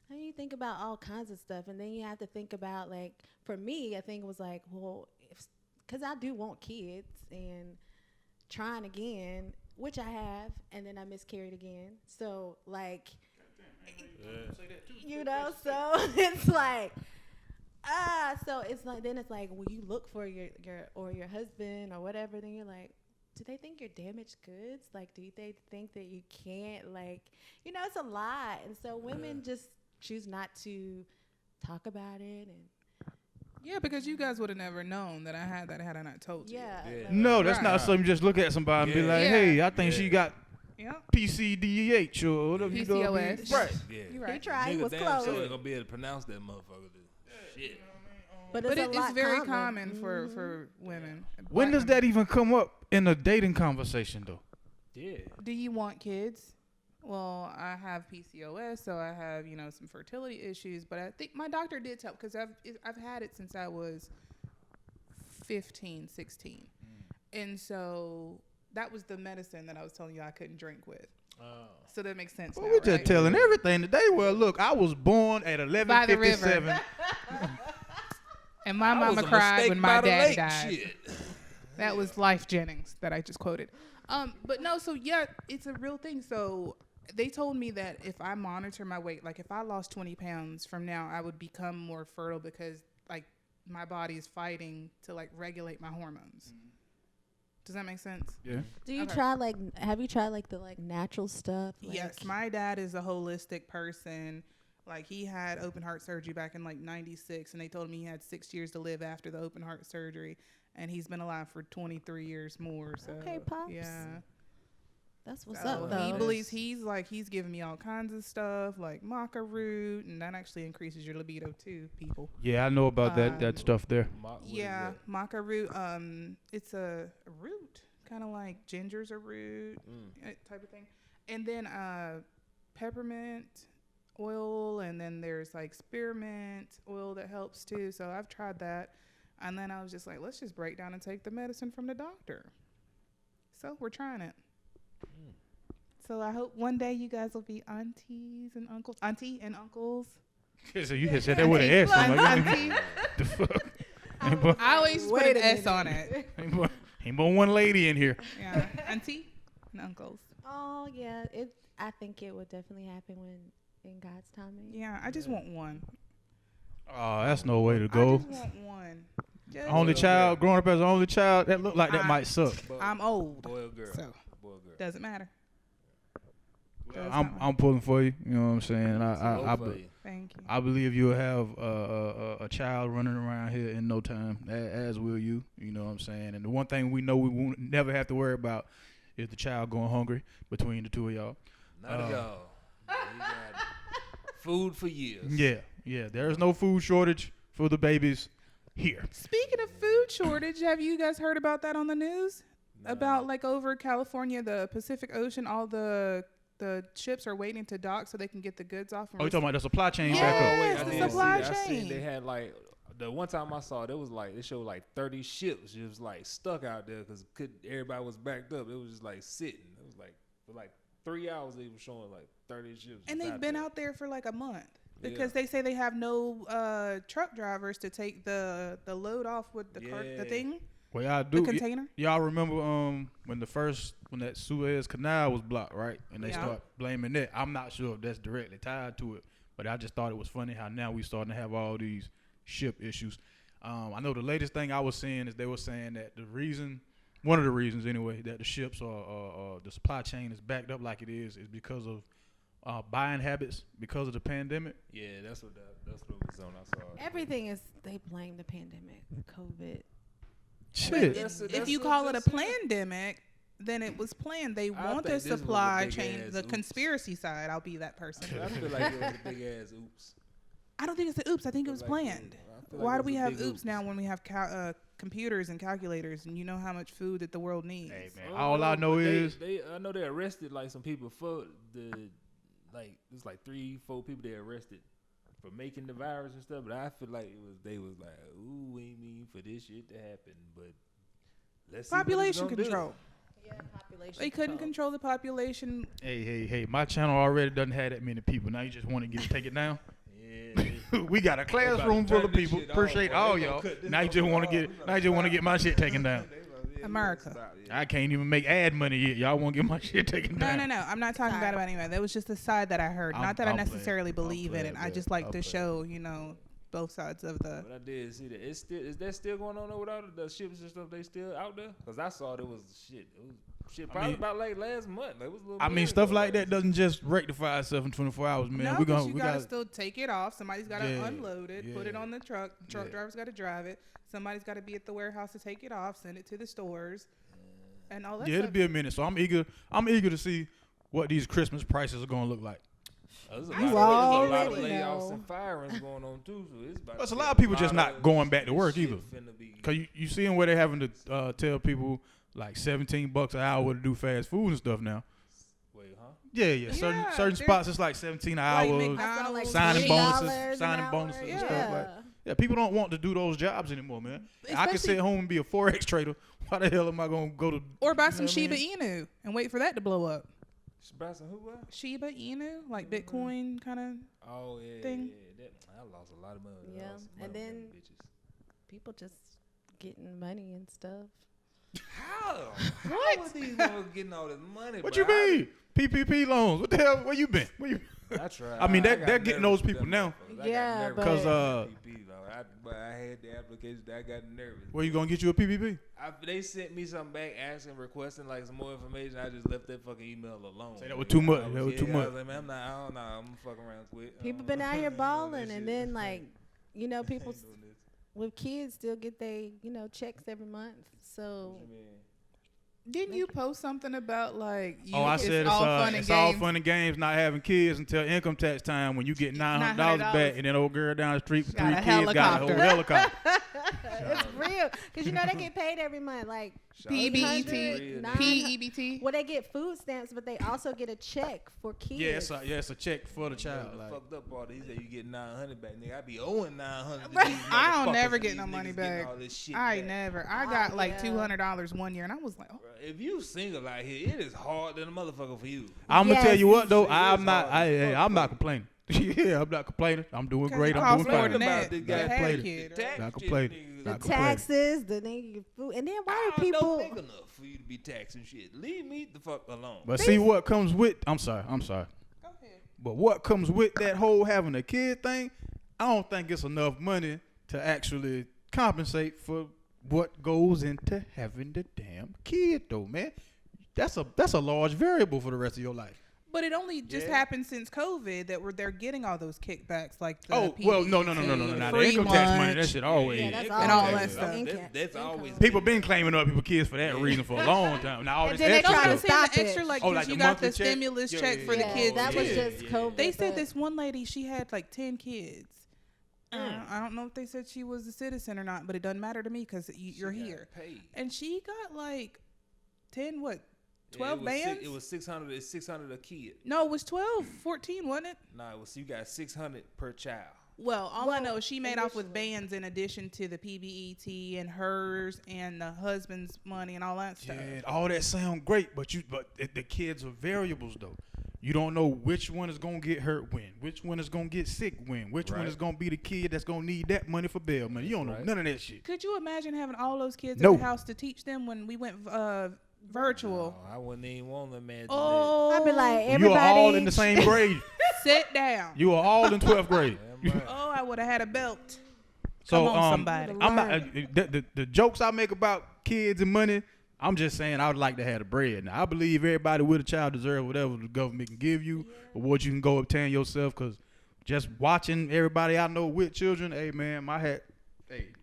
I mean, you think about all kinds of stuff, and then you have to think about like. For me, I think it was like, well, because I do want kids, and trying again, which I have, and then I miscarried again. So like, you know, so it's like. So it's like, then it's like, when you look for your husband or whatever, then you're like, do they think you're damaged goods? Like, do they think that you can't, like, you know, it's a lot. And so women just choose not to talk about it. And Yeah, because you guys would have never known that I had that had I not told you. yeah. Yeah. Like, No, that's not something you just look at somebody and be like, Yeah. hey, I think she got Yep. PCDH or whatever. You know what I mean? PCOS. Right. Yeah. You he right. tried, he Nigga was damn close. sure ain't gonna be able to pronounce that motherfucker. Shit. But But it's a lot it's very common. common Mhm. for women. When Black does women. that even come up in a dating conversation, though? Yeah. Do you want kids? Well, I have PCOS, so I have, some fertility issues. But I think my doctor did tell, because I've had it since I was 15, 16. And so that was the medicine that I was telling you I couldn't drink with. Oh. So that makes sense Well, now, we're just right? telling everything today. Well, look, I was born at By the river. 11:57. And my I mama was a cried mistake when by my the dad lake. died. Shit. That was Life Jennings that I just quoted. But no, so yeah, it's a real thing. So they told me that if I monitor my weight, like if I lost 20 pounds from now, I would become more fertile because like my body is fighting to like regulate my hormones. Does that make sense? Yeah. Do you Okay. try have you tried like the like natural stuff? Like, Yes, my dad is a holistic person. Like he had open heart surgery back in like 96, and they told me he had 6 years to live after the open heart surgery, and he's been alive for 23 years more. So Okay, Pops. yeah. That's what's So up though. he believes he's giving me all kinds of stuff like maca root, and that actually increases your libido too, people. Yeah, I know about that stuff there. What is Yeah, that? maca root. It's a root, kind of like ginger's a root type of thing, and then peppermint oil, and then there's like spearmint oil that helps too. So I've tried that. And then I was just like, let's just break down and take the medicine from the doctor. So we're trying it. So I hope one day you guys will be auntie and uncles. So you had said that with an S. I'm like, Auntie. the fuck? I always put Wait an a S minute. on it. Ain't but one lady in here. Yeah, auntie and uncles. Oh yeah, I think it would definitely happen when in God's timing. Yeah, I just want one. Oh, that's no way to I go. just want one. Just Only child, growing up as an only child, that look like that might suck. I'm old, Boy or girl? so Boy or girl? doesn't matter. I'm pulling for you. You know what I'm saying? Thank you. I believe you'll have a child running around here in no time, as will you. You know what I'm saying? And the one thing we know we won't never have to worry about is the child going hungry between the two of y'all. Not at all. We got food for years. Yeah. There's no food shortage for the babies here. Speaking of food shortage, have you guys heard about that on the news? Nah. About like over California, the Pacific Ocean, all the ships are waiting to dock so they can get the goods off. Oh, you talking about the supply chain Yes. back up? Yes, I the did supply see that. I chain. seen they had like the one time I saw it, it was like they showed like 30 ships just like stuck out there because everybody was backed up. It was just like sitting. It was like for like 3 hours they were showing like 30 ships. And they've been out there for like a month because Yeah. they say they have no truck drivers to take the load off with the cart, the Yeah. thing, Well, y'all the do. container. Y'all remember when that Suez Canal was blocked, right? And they Yeah. start blaming that. I'm not sure if that's directly tied to it, but I just thought it was funny how now we starting to have all these ship issues. I know the latest thing I was seeing is they were saying that one of the reasons anyway, that the ships or the supply chain is backed up like it is because of buying habits because of the pandemic. Yeah, that's what was on. I saw it. Everything is they blame the pandemic, COVID. Shit. If you call it a pandemic, then it was planned. They I want think the this was a supply big chain, ass the oops. conspiracy side. I'll be that person. I feel like it was a big ass oops. I don't think it's the oops. I think it was Feel like planned. I feel like Why it do was we a have big oops now when we have computers and calculators, and you know how much food that the world needs? Hey man, all I know is I know they arrested like some people for it's like 3-4 people they arrested for making the virus and stuff. But I feel like they was like, ooh, we ain't mean for this shit to happen, but let's see what it's Population gonna do. control. Yeah, population. They couldn't control the population. hey, my channel already doesn't have that many people. Now you just want to take it down. Yeah, We got a classroom full of people. Appreciate all y'all. Now you just want to get my shit taken down. America. I can't even make ad money yet. Y'all want to get my shit taken down? No. I'm not talking bad about anyone. That was just the side that I heard. I'm- Not that I I'm necessarily playing. believe in it. I just like to show, both sides of the. But I did see that. Is that still going on over there? The ships and stuff, they still out there? Because I saw it was shit. It was shit probably about like last month. Like, it was a little bit stuff ago. like that doesn't just rectify itself in 24 hours, man. No, we because you we gotta got still take it off. Somebody's gotta Yeah, unload it, put it yeah, on the truck. Truck yeah. driver's gotta drive it. Somebody's gotta be at the warehouse to take it off, send it to the stores, and all that. it'll stuff. be a minute. So I'm eager to see what these Christmas prices are gonna look like. There's a You lot of already layoffs know. and firings going on too. So it's about There's to a be lot of people just lot not going back to work shit either. finna be- Cause you seeing where they're having to tell people like $17 an hour to do fast food and stuff now. Wait, huh? Yeah. Certain Yeah, certain they're- spots it's like 17 an hour. McDonald's. Signing $20 bonuses, an signing hour. bonuses and Yeah. stuff like. Yeah, people don't want to do those jobs anymore, man. I can Especially- sit home and be a Forex trader. Why the hell am I gonna go to? Or buy You some know what I Shiba mean? Inu and wait for that to blow up. Bryson, who what? Shiba Inu, like Bitcoin kind of. Oh yeah, Thing. I lost a lot of money. I Yeah, lost some and money on then- them bitches. People just getting money and stuff. How? What? How was these motherfuckers getting all this money? What bro? you mean? PPP loans? What the hell? Where you been? I tried. I mean, got they're getting nervous those people with now. them motherfuckers. I got Yeah, nervous but- with 'Cause, PPP, though. But I had the application. I got nervous. Where you gonna get you a PPP? They sent me something back asking, requesting like some more information. I just left that fucking email alone. Say that was too much. I That was too I much. was like, man, I don't know. I'm gonna fuck around quick. People been out here balling, and then like, people Ain't doing this. with kids still get they checks every month. So What you mean? Didn't you post something about like? I it's said all fun and it's all games? fun and games not having kids until income tax time when you get $900 back, $900. and then old girl down the street with Got 3 a kids got a whole helicopter. It's real. Because, you know, they get paid every month. Like, PBET. 800, PEBT. Well, they get food stamps, but they also get a check for kids. Yeah, it's a check for the child. The Like, fucked up part, he said you get 900 back, nigga. I be owing 900. Right. I don't never get no money back. I back. never. I got like yeah. $200 one year, and I was like, oh. If you single out here, it is hard than a motherfucker for you. I'm gonna tell you what though, Yes. I'm not complaining. Yeah, I'm not complaining. I'm doing great. it I'm costs doing more fine. than that. About this to guy have a played it. kid, The right? tax Not shit, complaining. nigga, The Not complaining. taxes, the nigga food. And then why do I'm no people... big enough for you to be taxing shit. Leave me the fuck alone. But see what comes with. I'm sorry. Go ahead. But what comes with that whole having a kid thing? I don't think it's enough money to actually compensate for what goes into having the damn kid, though, man. That's a large variable for the rest of your life. But it only just happened since COVID that they're getting all those kickbacks, like the Oh well, no. PBT, The free income tax money, lunch. that shit always. Yeah, that's And all always that stuff. That's always People been claiming other people kids for that reason for a long time. Now all And this then they extra try to stuff. stop the it. extra, like, Oh, 'cause like you the got monthly the check? stimulus Yeah, check yeah, for the Yeah, kids. that was too. just COVID. They said but- this one lady, she had like 10 kids. I don't know if they said she was a citizen or not, but it doesn't matter to me because you're here. Paid. And she got like 10, what, 12 it was bands? It was 600. It's 600 a kid. No, it was 12, 14, wasn't it? Nah, it was you got 600 per child. Well, all I Well, know is she made off with initially. bands in addition to the PBET and hers and the husband's money and all that stuff. Yeah, all that sound great, but the kids are variables though. You don't know which one is gonna get hurt when, which one is gonna get sick when, which one Right. is gonna be the kid that's gonna need that money for bail money. You don't know Right. none of that shit. Could you imagine having all those kids No. at the house to teach them when we went virtual? No, I wouldn't even want to imagine Oh, I'd be like, You everybody... are all in the same grade. sit down. You are all in 12th grade. that. Damn right. Oh, I would have had a belt. So Come on, somebody. I'm not, the jokes I make about kids and money. I'm just saying I would like to have the bread. Now I believe everybody with a child deserves whatever the government can give you or what you can go obtain yourself. Cause just watching everybody I know with children, hey man,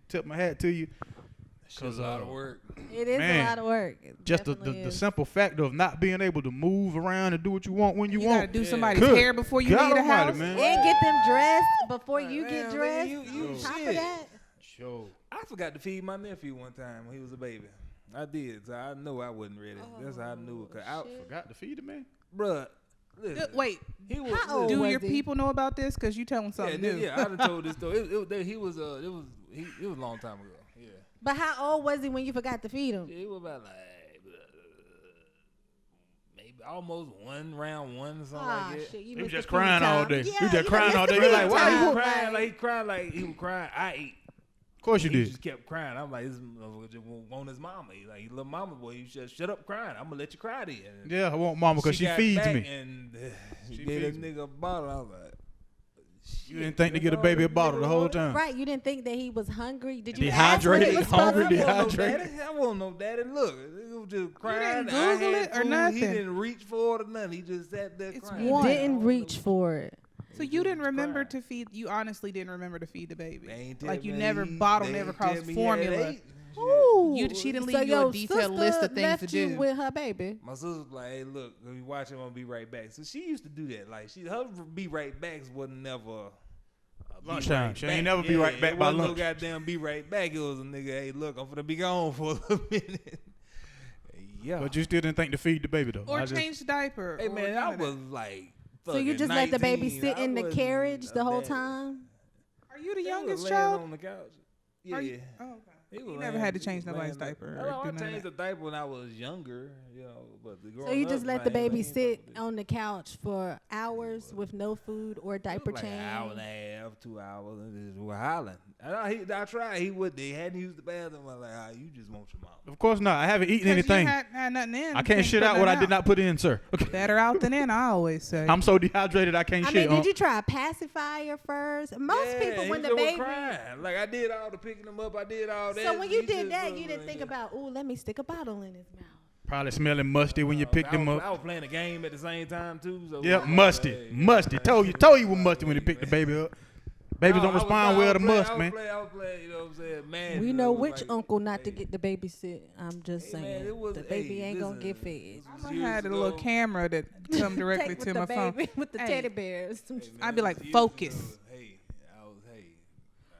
tip my hat to you. Shit's a lot of work. It is Man, a lot of work. It Just definitely the is. simple fact of not being able to move around and do what you want when you You gotta want. do somebody's Good hair before you God leave the almighty, house. man. And get them dressed before you Man, get nigga, dressed. you On top shit. of that. Sure. I forgot to feed my nephew one time when he was a baby. I did, so I know I wasn't ready. That's how I knew it. Cause I, shit. Forgot to feed the man. bruh, listen, Wait, he was. How old do was your he? people know about this? Because you telling Yeah, something new. yeah, I done told this story. It was a long time ago. Yeah, But how old was he when you forgot to feed him? it was about like maybe almost round one or something Ah, like that. shit, you He was missed just the feeding crying all time. day. Yeah, He was just you crying missed all the day. You're like, feeding why He you was time. crying like he was crying. I ate. Of course you He did. just kept crying. I'm like, this motherfucker just want his mama. He like, little mama boy, you should shut up crying. I'm gonna let you cry then. And Yeah, I want mama because she got feeds back me. And she She gave feeds that nigga a bottle. I was like, You didn't think to get a baby a bottle the whole time. Right, you didn't think that he was hungry. Did you ask when Dehydrated, he was supposed hungry, to? dehydrated. I want no daddy. Look, he was just crying. didn't I Google had it or food. He nothing? didn't reach for it or nothing. He just sat there It's crying. He one. didn't reach for it. So you didn't Just remember crying. to feed? You honestly didn't remember to feed the baby? They ain't Like tell you me never he- bottle they never ain't tell crossed me he had formula. ate. Ooh. She didn't So leave you a your detailed list of sister things to left you do. with her baby. My sister was like, hey, look, when you watch him, I'm gonna be right back. So she used to do that. Like, her be right backs wasn't never be Lunchtime. right She back. ain't never be right back it by wasn't lunch. No goddamn be right back. It was a nigga, hey, look, I'm finna be gone for a little minute. Yeah. But you still didn't think to feed the baby though. Or I just- change the diaper. Hey or man, none I of that. was like, So you just let the baby 19. sit I in the wasn't carriage the a whole daddy. time? Are you the They was youngest laying child? on the couch. Are Yeah. you? Oh, okay. He was You never laying- had to he change was nobody's laying diaper there. or No, do I none of changed that. the diaper when I was younger, you know. But So you just let the baby sit on on the couch for hours with no food or diaper like change? an hour and a half, 2 hours, and just were hollering. I tried. They hadn't used the bathroom. I was like, you just want your mom. Of course not. I haven't eaten 'Cause anything. You had nothing in. I can't shit put out what I nothing did not put in, sir. Okay. Better out than in, I always say. I'm so dehydrated I can't I shit. mean, did you try a pacifier first? Most Yeah, people, he when the just was baby. crying. Like I did all the picking them up. I did all that. So when you He did just that, was you didn't like think that. about, ooh, let me stick a bottle in his mouth. Probably smelling musty when you picked him I up. was playing a game at the same time too. So Yeah, it was musty, like, musty. Told you was musty when you picked the baby up. Babies don't respond well to must, man. I was playing, you know what I'm saying, man. We you know it was which like, uncle not to hey, get the babysit. I'm just hey, saying. man, it was, the baby ain't gonna listen, get fed. this was I years had a little ago. camera that come directly Take with to the my phone. baby with the Hey. teddy bears. Hey, man, I'd be like, years focus. ago. Hey, I was, hey.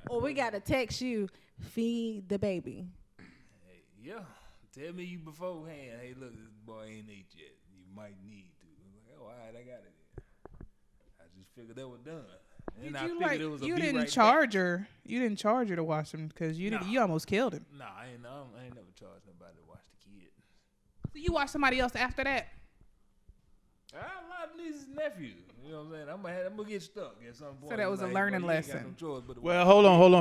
Or we gotta text you. feed the baby. Hey, yeah. Tell me you beforehand. Hey, look, this boy ain't ate yet. You might need to. I'm like, oh, all right, I got it. I just figured that was done. And Did I you figured it was a you be didn't right charge her? You didn't charge her to watch them because you Nah. you almost killed him. Nah, I ain't never charged nobody to watch the kid. So you watched somebody else after that. I have a lot of nieces and nephews. You know what I'm saying? I'm gonna get stuck at some point. So that was a Like, learning bro, you ain't got lesson. no choice but to Well, watch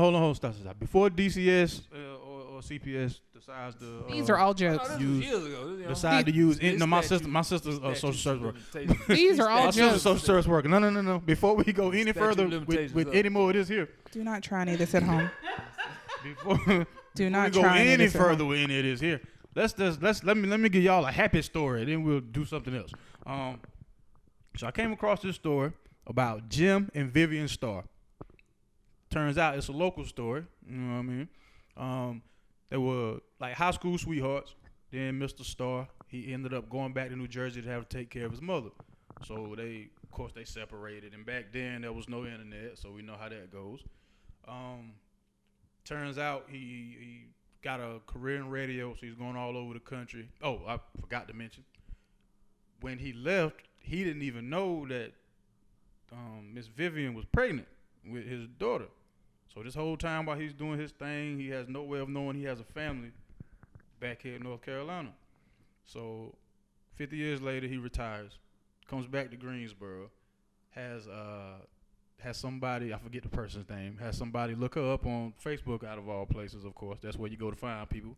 hold on. Stop. Before DCS or CPS decides to These are all Oh, jokes. this was use- years ago. You know, decide to use. this No, my statute- sister's statute social service worker. limitations. These are all My sister's jokes. social service worker. No. Before we go any Statute further limitations with up. any more of this here, Do not try any of this at home. before Do we not go try any this at home. further with any of this here, let me give y'all a happy story. Then we'll do something else. So I came across this story about Jim and Vivian Starr. Turns out it's a local story. You know what I mean? They were like high school sweethearts. Then Mr. Starr, he ended up going back to New Jersey to have to take care of his mother. So they separated. And back then there was no internet, so we know how that goes. Turns out he got a career in radio, so he's going all over the country. Oh, I forgot to mention. When he left, he didn't even know that Miss Vivian was pregnant with his daughter. So this whole time while he's doing his thing, he has no way of knowing he has a family back here in North Carolina. So 50 years later, he retires, comes back to Greensboro, has somebody, I forget the person's name, has somebody look her up on Facebook out of all places, of course. That's where you go to find people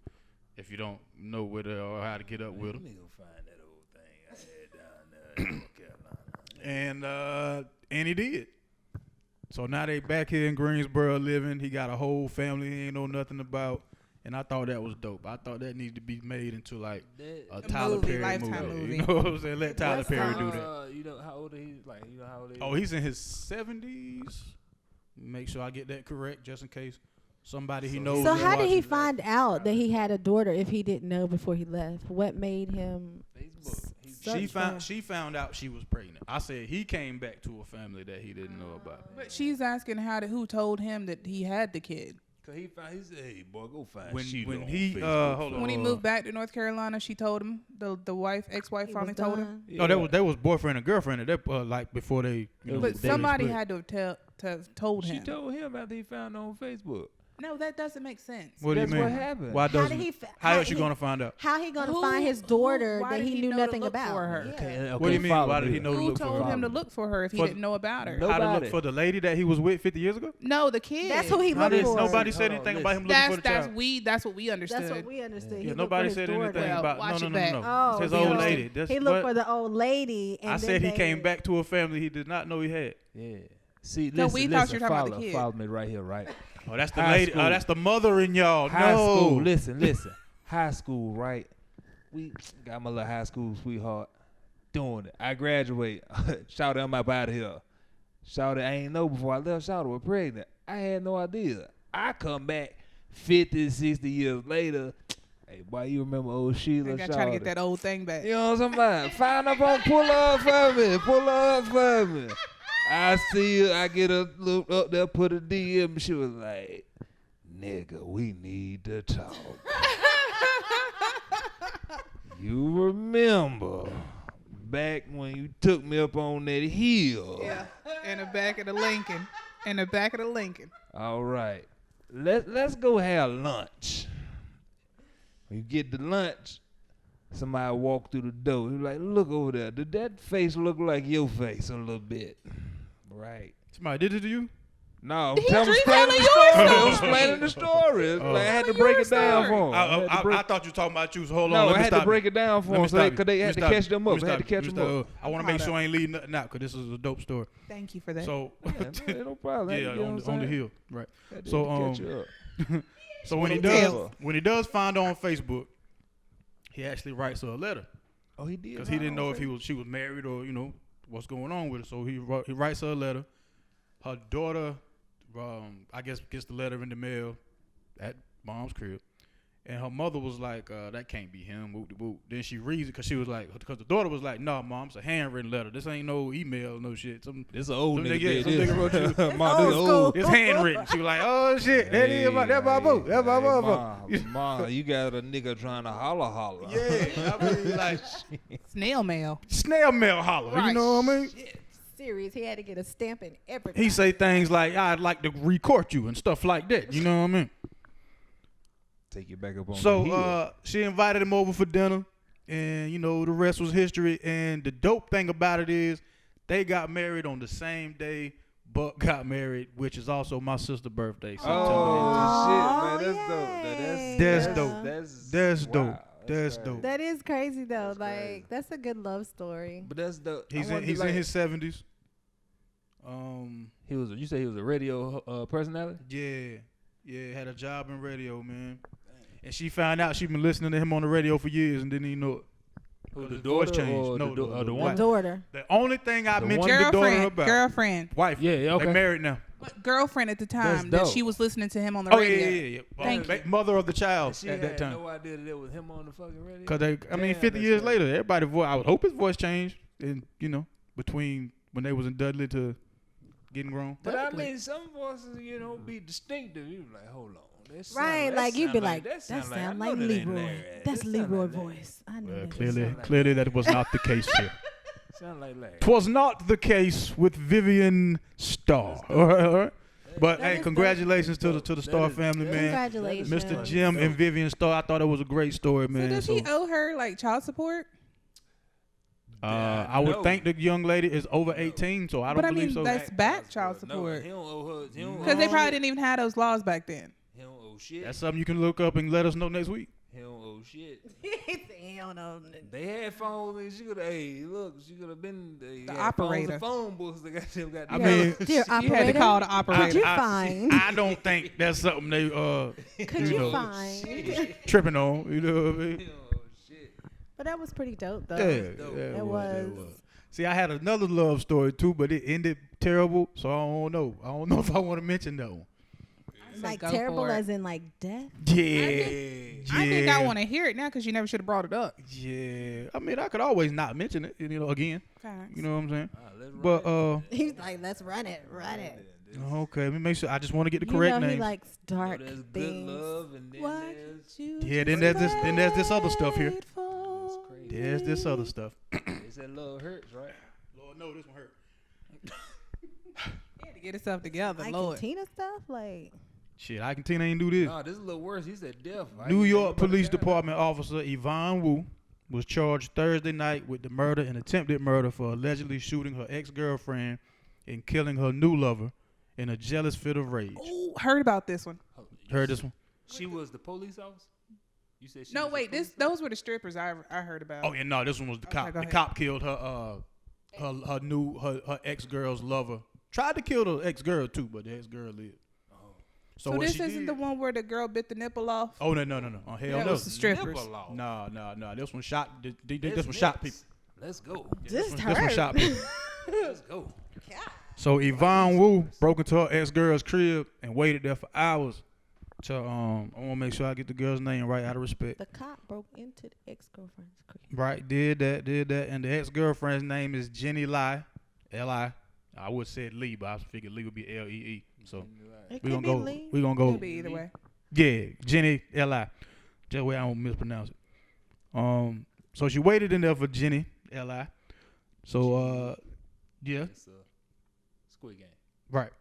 if you don't know where they are or how to get up with them. Let me go find that old thing I had down there in North Carolina. And he did. So now they back here in Greensboro living. He got a whole family he ain't know nothing about. And I thought that was dope. I thought that needed to be made into like a Tyler movie, Perry Lifetime movie. movie. You know what I'm saying? Let Tyler Perry do that. You know how old he? Like, you know how old he? Oh, he's in his 70s. Make sure I get that correct, just in case somebody he knows. So is how did he watching. find out that he had a daughter if he didn't know before he left? What made him? Facebook. She found out she was pregnant. I said he came back to a family that he didn't know about. But she's asking who told him that he had the kid. Cause he said, "Hey, boy, go find When Sheila on he Facebook." hold on. When he moved back to North Carolina, she told him the ex-wife He finally was told him. done? No, that was boyfriend and girlfriend at that like before they. You know, But they somebody split. had to have told She him. told him after he found her on Facebook. No, that doesn't make sense. What do you That's mean? what happened. Why How doesn't? did he? How how else you he- gonna find out? How he gonna Who- find his daughter why that did he he knew know to nothing look about? for her? Yeah. Okay, What do you mean? follow Why did me. he know to Who look for told her? him to look for her if he For- didn't know about her? No. How to look Nobody. for the lady that he was with 50 years ago? No, the kid. That's who he How looked did for. nobody said Hold on, anything about him looking That's for the child? that's what we understood. That's what we understood. He Yeah, looked nobody for his said daughter. anything Well, about watch no. it back. Oh, It's his he old looked- lady. That's He looked what- for the old lady. And I then said he they- came back to a family he did not know he had. Yeah. See, No, listen, we thought you listen, were talking about the follow, kid. follow me right here, right? Oh, that's the High lady. school. Oh, that's the mother in y'all. High no. school. Listen. High school, right? We got my little high school sweetheart doing it. I graduate. Shout out, I'm up out of here. Shout I ain't know before I left. Shout was pregnant. I had no idea. I come back 50, 60 years later. Hey, boy, you remember old Sheila? I got to try to get that old thing back. You know what I'm saying? Find up on, pull up for me. Pull up for me. I see her. I get her look up there, put a DM. She was like, nigga, we need to talk. You remember back when you took me up on that hill? Yeah, in the back of the Lincoln. In the back of the Lincoln. All right. Let's go have lunch. When you get to lunch, somebody walk through the door. You're like, look over there. Did that face look like your face a little bit? Right. Somebody did it to you? No, He's I'm retelling explaining the your story. story. I'm explaining the story. Oh. Like, I had to Your break it down story. for him. I thought you were talking about you. So hold on. No, let I me had stop to break you. it down for Let me them stop because they had to catch them up. They had to catch them up. I want to make sure I ain't leading nothing out because this is a dope story. Thank you for that. So, Yeah, no problem. yeah, on the hill, right? Had to So, catch you up. So when he does find her on Facebook, he actually writes her a letter Oh, he did. because he didn't know if she was married or what's going on with her. So he writes her a letter. Her daughter, I guess, gets the letter in the mail at mom's crib, And her mother was like, that can't be him, whoop de whoop. Then she reads it because she was like, because the daughter was like, nah, mom, it's a handwritten letter. This ain't no email, no shit. This an old nigga. Yeah, some nigga wrote you. Ma, this old. It's handwritten. She was like, oh shit, that's my boo. That's my motherfucker. Ma, you got a nigga trying to holler. Yeah, I mean, like, Snail mail. snail mail holler. Right. You know what I mean? Serious. He had to get a stamp and everything. He say things like, I'd like to record you and stuff like that. You know what I mean? Take you back up on the So hill. she invited him over for dinner, and you know the rest was history. And the dope thing about it is they got married on the same day Buck got married, which is also my sister's birthday. September 18th. Shit, man, That's yeah. dope. That's wow, dope. That's crazy. dope. That is crazy though. That's Like crazy. that's a good love story. But that's dope. He's in his 70s. He was. You say he was a radio personality? Yeah, had a job in radio, man. And she found out she been listening to him on the radio for years and didn't even know it. Who, the His voice daughter changed. or No, the the The wife? daughter. The only thing I The mentioned one- the daughter about. Girlfriend. Wife. Yeah, okay. They married now. But girlfriend at the That's time that dope. she was listening to him on the Oh, radio. yeah. Thank you. Mother of the child She at that had time. no idea that it was him on the fucking radio. Because I mean, Damn, 50 that's years crazy. later, everybody's voice, I would hope his voice changed, and you know, between when they was in Dudley to getting grown. But I mean, some voices, be distinctive. You be like, hold on. Right, that like you'd be sound like, that that I sound know like that ain't Leroy. Larry. That's That sound Leroy like Larry. voice. I know Well, that. clearly that was not the case here. Sound like Larry. 'Twas not the case with Vivian Starr. All right. But That hey, is congratulations to the Starr family, man. Congratulations. Mr. Jim and Vivian Starr. I thought it was a great story, So man. does he owe her like child support? I would No. think the young lady is over 18, so I don't But I believe mean, so. that's back child No, support. he don't owe her. He don't Because owe they probably shit. didn't even have those laws back then. He don't owe shit. That's something you can look up and let us know next week. He don't owe shit. Hell no. They had phones and she could have, she could have been the operator. Phone books that got them got. I mean, Dear You had to operator, call the could operator. you find? I don't think that's something they Could you know, find? tripping on. You know what I mean? He don't owe shit. But that was pretty dope though. Yeah, It was. See, I had another love story too, but it ended terrible, so I don't know. I don't know if I want to mention that one. Like Go terrible for it. as in like death. Yeah, I think I want to hear it now because you never should have brought it up. Yeah, I mean, I could always not mention it. Again, you know what I'm saying? Let's run But He's like, let's run it, run it. okay, let me make sure. I just want to get the You correct know he names. likes dark There's good things. love and then What there's you Yeah, then there's this other stuff here. prayed for. that's crazy. There's this other stuff. They said love hurts, right? Lord, no, this one hurt. He had to get himself together, Like Lord. Tina stuff, like Shit, I can tell ain't do this. Nah, this is a little worse. He said death. New York Police Department officer Yvonne Wu was charged Thursday night with the murder and attempted murder for allegedly shooting her ex-girlfriend and killing her new lover in a jealous fit of rage. Ooh, heard about this one. Heard this one? She was the police officer. You said she No, was the wait. police Those were the strippers I heard about. Oh yeah, no, this one was the Okay, cop. go The ahead. cop killed her her ex-girl's lover. Tried to kill the ex-girl too, but the ex-girl lived. So what this she isn't did- the one where the girl bit the nipple off. Oh no. Oh hell That no. was the strippers. Nipple off. No. This one shot. This That's one shot next. people. Let's go. just This one hurt. shot people. Let's go. So Yvonne Wu broke into her ex-girl's crib and waited there for hours. To I want to make sure I get the girl's name right out of respect. The cop broke into the ex-girlfriend's crib. Right, did that, and the ex-girlfriend's name is Jenny Lai, L-I. I would say Lee, but I figured Lee would be L-E-E. So It we could gonna be go. Lee. We gonna Could go. be either way. Yeah, Jenny L-I. Just way I don't mispronounce it. So she waited in there for Jenny L-I. So yeah, It's Squid Game. right.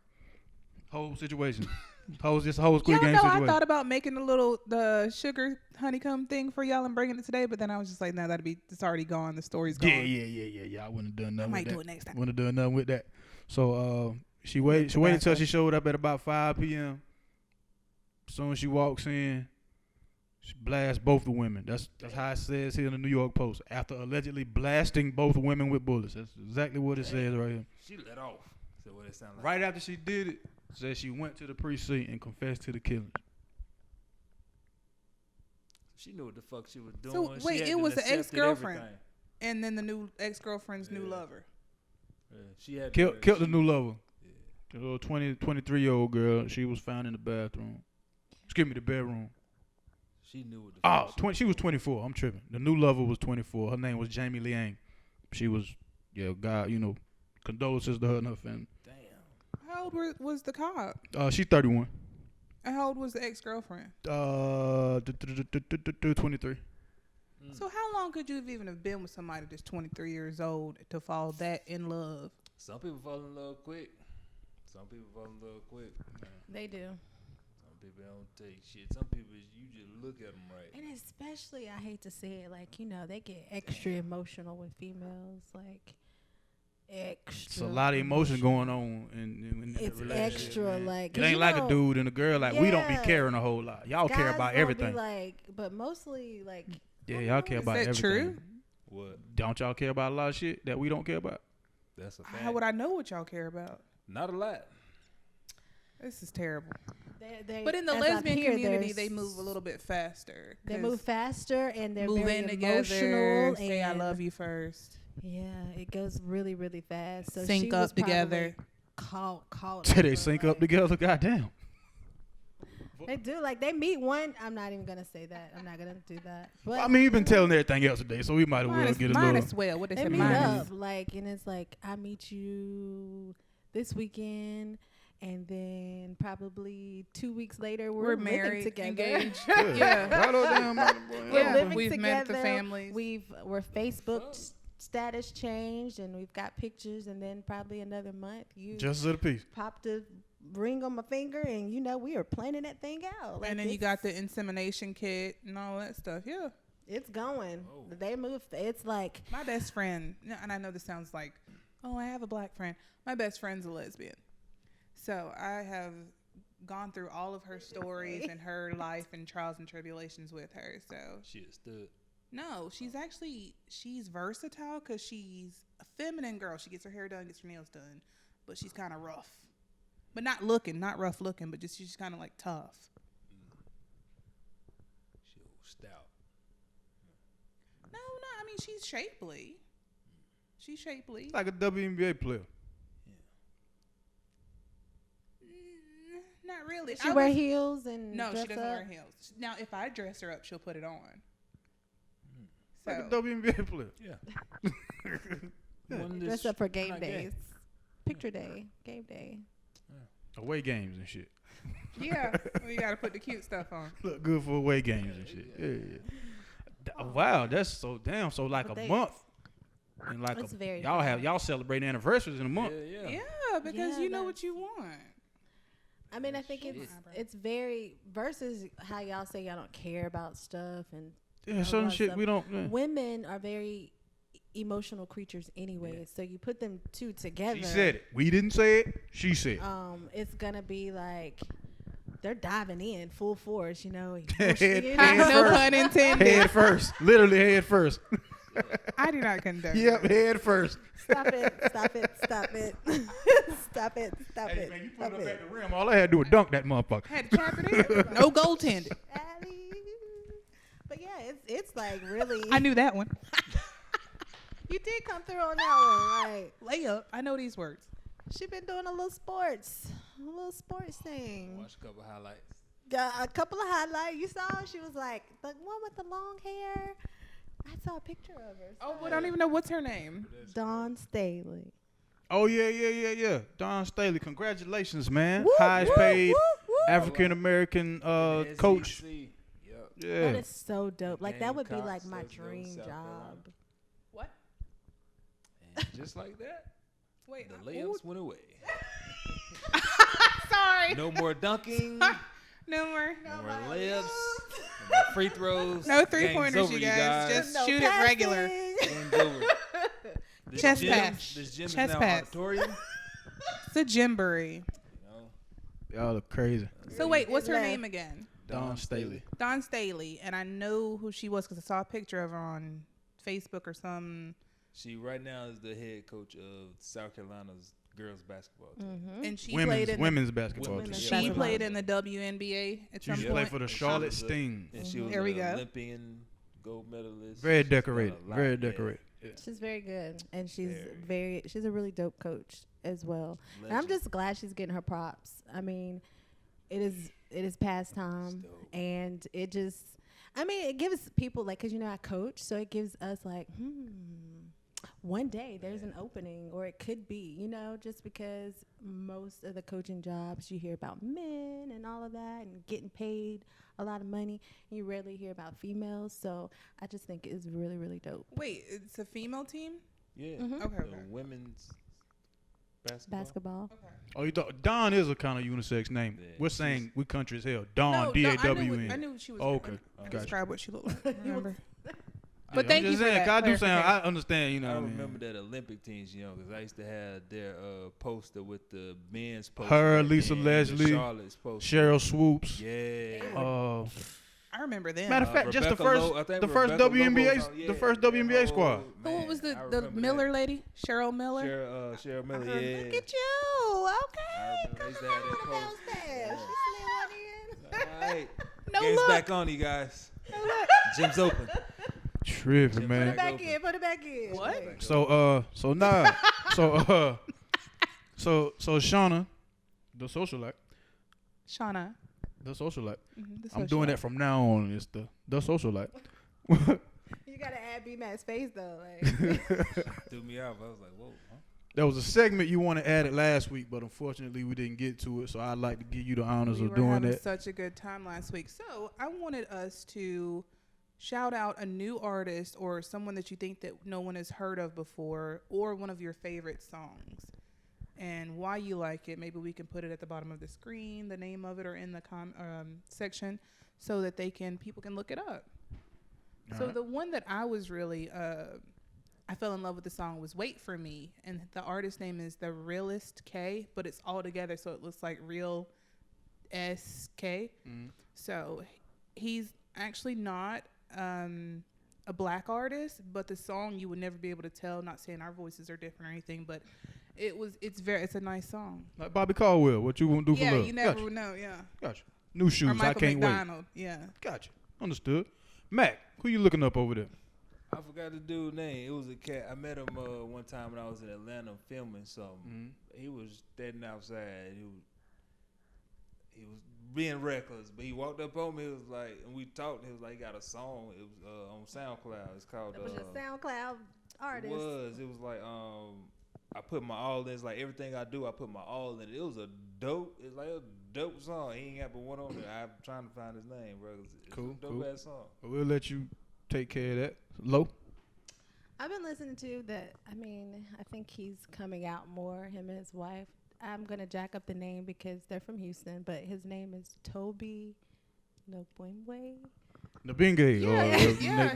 Whole situation. This whole Squid Y'all Game know situation. I thought about making the sugar honeycomb thing for y'all and bringing it today, but then I was just like, no, it's already gone. The story's gone. Yeah. I wouldn't have done nothing. I might with do that. it next time. Wouldn't have done nothing with that. So she waited till she showed up at about 5 p.m. As soon as she walks in, she blasts both the women. That's how it says here in the New York Post. After allegedly blasting both women with bullets. That's exactly what it says right here. She let off. So what it sound like? Right after she did it, said she went to the precinct and confessed to the killing. She knew what the fuck she was doing. So, She wait, had it to was the accepted ex-girlfriend. everything. And then the new ex-girlfriend's new Yeah. lover. Yeah, she had Killed the new lover. Yeah. The little 23-year-old girl. She was found in the bathroom. Excuse me, the bedroom. She knew what the Oh, fuck 20, she was 24. I'm tripping. The new lover was 24. Her name was Jamie Liang. She was, God, condolences to her and her family. Damn. How old was the cop? She's 31. And how old was the ex-girlfriend? 23. So how long could you even have been with somebody that's 23 years old to fall that in love? Some people fall in love quick. Some people fall in love quick. They do. Some people don't take shit. Some people, you just look at them right. And especially, I hate to say it, like, they get extra emotional with females, like, extra. It's a lot of emotion going on in It's the relationship. extra, Man. like, It ain't like a dude and a girl. Like, we don't be Yeah. caring a whole lot. Y'all care guys about don't everything. Be like, but mostly, like, Yeah, y'all care Is about that everything. true? What? Don't y'all care about a lot of shit that we don't care about? That's a fact. How would I know what y'all care about? Not a lot. This is terrible. they But in the as lesbian up here, community, there's- they move a little bit faster. They 'cause move faster and they're move very in emotional. together, say I and- love you first. Yeah, it goes really, really fast. So Sync she up was probably together. Caught. Say they over, sync like- up together? Goddamn. They do. Like, they meet one. I'm not even gonna say that. I'm not gonna do that. But Well, I mean, you've been telling everything else today, so we might as well get a Mine little. as well. What they they say, meet mine up, is. like, and it's like, I meet you this weekend, and then probably 2 weeks later we're living married, together. engaged. Yeah. Yeah. Right on down, boy. We're Yeah. living We've met the together. families. We're Facebook status changed, and we've got pictures, and then probably another month you Justice of the peace. popped a ring on my finger, and we were planning that thing out. Like, And then you it's- got the insemination kit and all that stuff. Yeah. it's going. Oh. They move. It's like, My best friend, and I know this sounds like, oh, I have a black friend. My best friend's a lesbian. So I have gone through all of her stories and her life and trials and tribulations with her. So Shit stood. no, she's versatile because she's a feminine girl. She gets her hair done, gets her nails done, but she's kind of rough. But not rough looking, but she's kind of like tough. She old stout. No, I mean, she's shapely. She's shapely. Like a WNBA player. Not really. she wear heels and No, dress she doesn't up? wear heels. Now, if I dress her up, she'll put it on. So, Like a WNBA player. Yeah. Dress up for game not gay. days, picture day, game day. Away games and shit. yeah, we got to put the cute stuff on. Look good for away games and shit. Yeah. Wow, that's so damn. So like But a they- month. And like It's very y'all celebrate anniversaries in a month. Yeah. Yeah, because Yeah, you know what that's- you want. I mean, I think Shit. it's very versus how y'all say y'all don't care about stuff, and Yeah, certain about shit stuff. we don't. Yeah. Women are very emotional creatures anyway. Yeah. So you put them two together. She said it. We didn't say it. She said. It's gonna be like they're diving in full force. Head No first. pun intended. Head first. Literally head first. I do not condone. Yep, head first. Stop it! Stop it! Stop it! Stop it! Stop Hey, it! man, you put Stop it up it! at the rim. All I had to do was dunk that motherfucker. Had to cap it in. No goaltending. Alley. But yeah, it's like really. I knew that one. You did come through on that one. Like, Layup. I know these words. she been doing a little sports thing. Watch a couple highlights. Got a couple of highlights. You saw she was like the one with the long hair. I saw a picture of her. Oh, we don't even know what's her name. Dawn Staley. Oh yeah. Don Staley, congratulations, man. Woo, Highest woo, paid woo, woo. African American The coach. SEC. Yep. Yeah. That is so dope. Like that would be Gamecocks, like my let's go dream South job. Carolina. What? And just like that, Wait. the layups went away. Sorry. No more dunking. No more. No more layups. No more free throws. No Game's 3-pointers, over, you guys. Just shoot it regular. Game's over. This Chest gym, pass. This gym Chest is now pass. auditorium. It's a gymboree. Y'all look crazy. So wait, what's her Left. name again? Don Staley. Dawn Staley, and I know who she was because I saw a picture of her on Facebook or some. She right now is the head coach of South Carolina's girls basketball team. Mm-hmm. And she played in Women's basketball Women's team. she basketball. played in the WNBA at She some used to point. play for the And she Charlotte was a- Sting. And she was There we an go. Olympian gold medalist. Very She's done a decorated. lot, Very yeah. decorated. Yeah. She's very good, and she's Very. she's a really dope coach as well. And I'm Legend. just glad she's getting her props. I mean, it is past time, dope. and it just I mean, it gives people like, cause I coach, so it gives us like, one day there's an opening, or it could be, just because most of the coaching jobs you hear about men and all of that and getting paid a lot of money, and you rarely hear about females. So I just think it's really, really dope. Wait, it's a female team? Yeah. Okay. The women's basketball. Okay. Oh, you thought Dawn is a kind of unisex name? Yeah, We're saying we country as hell. Dawn, D-A-W-N. I knew she was. Okay, I gotcha. describe what she looked like. Remember? But thank you for that I do saying I clarification. understand. I what I mean. remember that Olympic teams, because I used to have their poster with the men's poster. Her, and Lisa the Leslie, Charlotte's poster. Cheryl Swoops. Yeah. I remember them. Matter of fact, just the Rebecca first, Lowe, I think the first Rebecca WNBA, Lowe's on- the first yeah, WNBA that squad. whole- Who man, was I the remember Miller that. lady? Cheryl Miller? Cheryl Miller, yeah. Look at you. Okay. I remember they used to have that Come on, post. bounce pass. She slid one in. All right. No Game's look. back on, you guys. Gym's open. Tripping, Jim Put man. it back in. Put it back in. What? So Shauna, the socialite, Shauna. the socialite. The I'm doing that from now on. It's the socialite. You gotta add B-Matt's face though. Like. Threw me off. I was like, whoa. Huh? There was a segment you wanted added last week, but unfortunately we didn't get to it. So I'd like to give you the honors We of were doing having that. such a good time last week. So I wanted us to shout out a new artist or someone that you think that no one has heard of before, or one of your favorite songs, and why you like it. Maybe we can put it at the bottom of the screen, the name of it, or in the section, so that people can look it up. So Alright. the one that I was really I fell in love with the song was "Wait for Me," and the artist name is The Realist K, but it's all together, so it looks like Real SK. So he's actually not a black artist, but the song you would never be able to tell. Not saying our voices are different or anything, but it's a nice song. Like Bobby Caldwell, what you gonna do for Yeah, love? you never Gotcha. would know. Yeah, Gotcha. New shoes, or Michael I can't wait. McDonald. Yeah. Gotcha. Understood. Mac, who you looking up over there? I forgot the dude's name. It was a cat. I met him one time when I was in Atlanta filming something. He was standing outside. He was being reckless, but he walked up on me. It was like, and we talked. He was like, he got a song. It was on SoundCloud. It's called. That was your SoundCloud artist. It was like I put my all in. It's like everything I do, I put my all in. It was a dope. It's like a dope song. He ain't got but one on there. I'm trying to find his name, bro. It's Cool, a dope ass song. We'll let you take care of that. Low. I've been listening to that. I mean, I think he's coming out more, him and his wife. I'm going to jack up the name because they're from Houston, but his name is Toby Nabwimwe. Nabinge Yeah,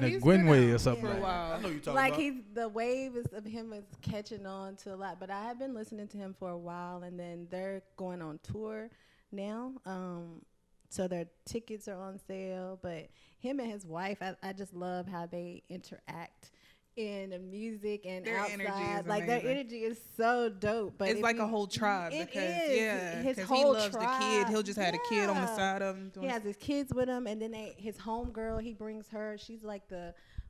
or he's Gwenway been or out something for a like that. while. I know you talking Like about. the wave of him is catching on to a lot, but I have been listening to him for a while, and then they're going on tour now. So their tickets are on sale, but him and his wife, I just love how they interact in the music and Their outside. energy is like their amazing. energy is so dope. But It's if like a you- whole tribe It because is. His 'cause whole he loves tribe. the kid. He'll just have a kid on the Yeah. side of him. He has his kids with him, and then his homegirl, he brings her. She's like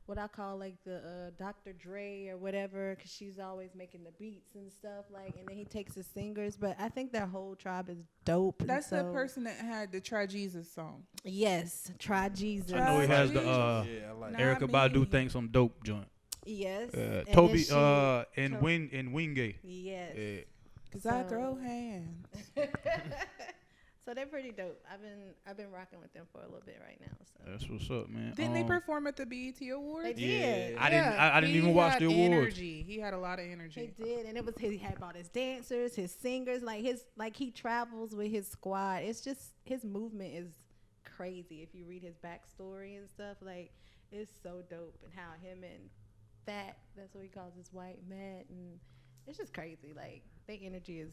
what I call like the Dr. Dre or whatever, because she's always making the beats and stuff. Like, and then he takes his singers. But I think their whole tribe is dope. and That's the so- person that had the Try Jesus song. Yes, try Jesus. I know he has the Yeah, I like Nah. it. Erica Not me. Badu think some dope joint. Yes. And Toby then and To- Wingate. Yes. Yeah. Cause I So- throw hands. So they're pretty dope. I've been rocking with them for a little bit right now. So That's what's up, man. Didn't they perform at the BET Awards? they did. Yeah. I didn't he even watch had the awards. Energy. He had a lot of He energy. did, and he had brought his dancers, his singers, like he travels with his squad. It's just his movement is crazy. If you read his backstory and stuff, like it's so dope. And how him and Fat, that's what he calls his white Matt, and it's just crazy. Like their energy is,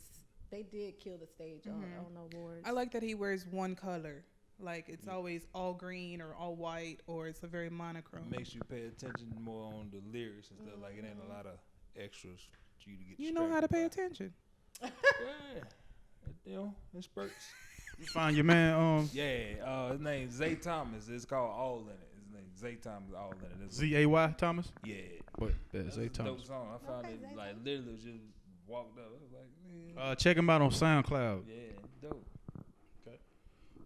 they did kill the stage on awards. I like that he wears one color. Like it's always all green or all white, or it's a very monochrome. Makes you pay attention more on the lyrics and stuff. Like it ain't a lot of extras for you to get. You know how to pay distracted attention. by. Yeah, in spurts. You find your man Yeah, his name's Zay Thomas. It's called All in It. His name Zay Thomas. All in It. It's ZAY Thomas. Yeah. But that's That's Zay a dope Thomas. song. I found Okay, it Zay like Thomas. literally was just walked up. I was like, man. Check him out on SoundCloud. Yeah, dope.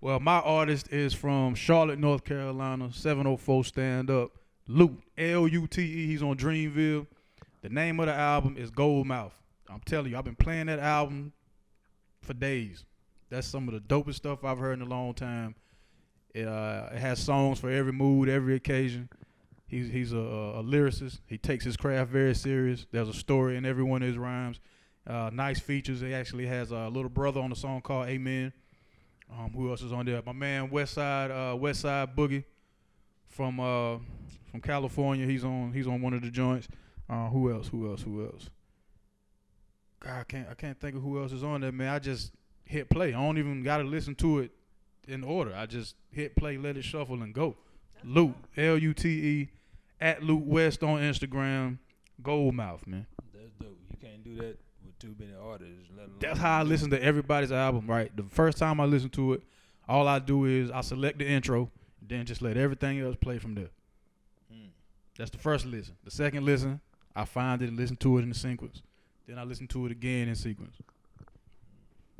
Well, my artist is from Charlotte, North Carolina, 704 Stand Up. Lute, L-U-T-E. He's on Dreamville. The name of the album is Goldmouth. I'm telling you, I've been playing that album for days. That's some of the dopest stuff I've heard in a long time. It has songs for every mood, every occasion. He's a lyricist. He takes his craft very serious. There's a story in every one of his rhymes. Nice features. He actually has a little brother on the song called Amen. Who else is on there? My man Westside Boogie from California. He's on one of the joints. Who else? God, I can't think of who else is on there, man. I just hit play. I don't even gotta listen to it in order. I just hit play, let it shuffle, and go. Lute, L-U-T-E, at Lute West on Instagram. Goldmouth, man. That's dope. You can't do that with too many artists. That's how I listen to everybody's album, right? The first time I listen to it, all I do is I select the intro, then just let everything else play from there. That's the first listen. The second listen, I find it and listen to it in the sequence. Then I listen to it again in sequence.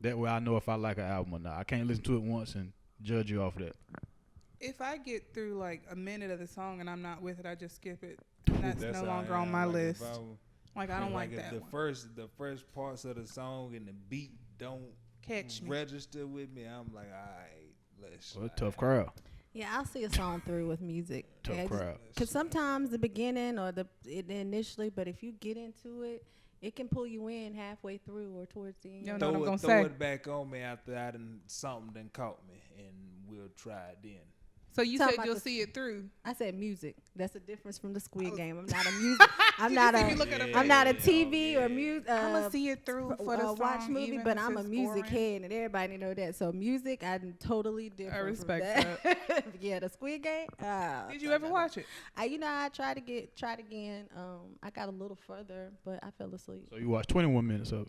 That way I know if I like an album or not. I can't listen to it once and judge you off of that. If I get through like a minute of the song and I'm not with it, I just skip it. And that's no longer on my list. I don't like that the one. The first parts of the song and the beat don't Catch me. register with me. I'm like, all right, let's. Well, tough crowd. Yeah, I'll see a song through with music. Tough crowd. Because sometimes the beginning or the initially, but if you get into it, it can pull you in halfway through or towards the end. You know what I'm gonna throw say? it back on me after something done caught me, and we'll try it then. So you Talk said about you'll the- see it through. I said music. That's a difference from the Squid Game. I'm not a music. I'm not see me look at a. him I'm not a Yeah, TV or yeah. music. I'm gonna see it through for the song, watch movie, even but if I'm a it's music boring. head, and everybody know that. So music, I'm totally different. I respect from that. Yeah, the Squid Game. Did you ever watch it? I tried again. I got a little further, but I fell asleep. So you watch 21 minutes of it.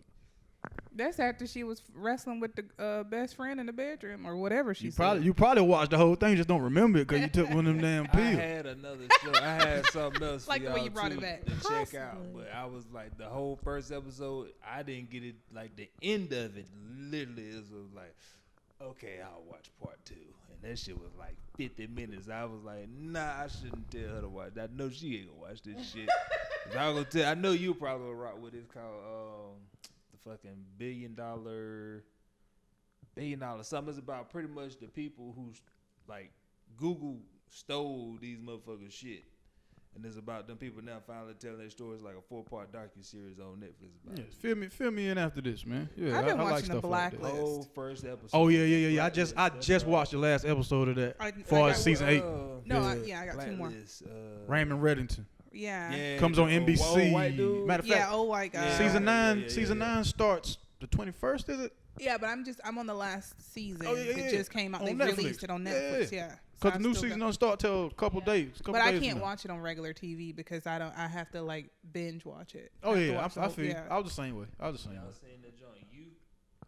That's after she was wrestling with the best friend in the bedroom or whatever she said. You probably watched the whole thing, just don't remember it because you took one of them damn I pills. had another show. I had something else Like for the way y'all you brought too it back. to check out, Possibly. but I was like the whole first episode. I didn't get it. Like the end of it, literally, it was like, okay, I'll watch part 2, and that shit was like 50 minutes. I was like, nah, I shouldn't tell her to watch. I know she ain't gonna watch this shit. 'Cause I was gonna tell. I know you probably will rock with it. It's called the fucking $1 billion something. It's about pretty much the people who like Google stole these motherfuckers shit, and it's about them people now finally telling their stories, like a 4-part docu-series on Netflix about Yeah, fill me in after this, man. Yeah, I've been I like watching The stuff like that. Blacklist. the whole first episode. Oh yeah. I Blacklist, just watched the last episode of that. I Far got- as season 8, No, Yeah. I got 2 more. Blacklist, Raymond Reddington Yeah. comes on the old NBC. white dude. Matter of Yeah, fact, old white guy. Yeah. season Yeah, 9, yeah, season yeah. 9 starts the 21st, is it? Yeah, but I'm on the last season. Oh, yeah, It yeah. just came out. On They Netflix. released it on Yeah. Netflix. Yeah. So Because I the new still season got- don't start till a couple days. But I days can't from now. watch it on regular TV because I have to like binge watch it. Oh I have to yeah, watch the I whole- feel you. yeah. I was the same way. Y'all seen the joint?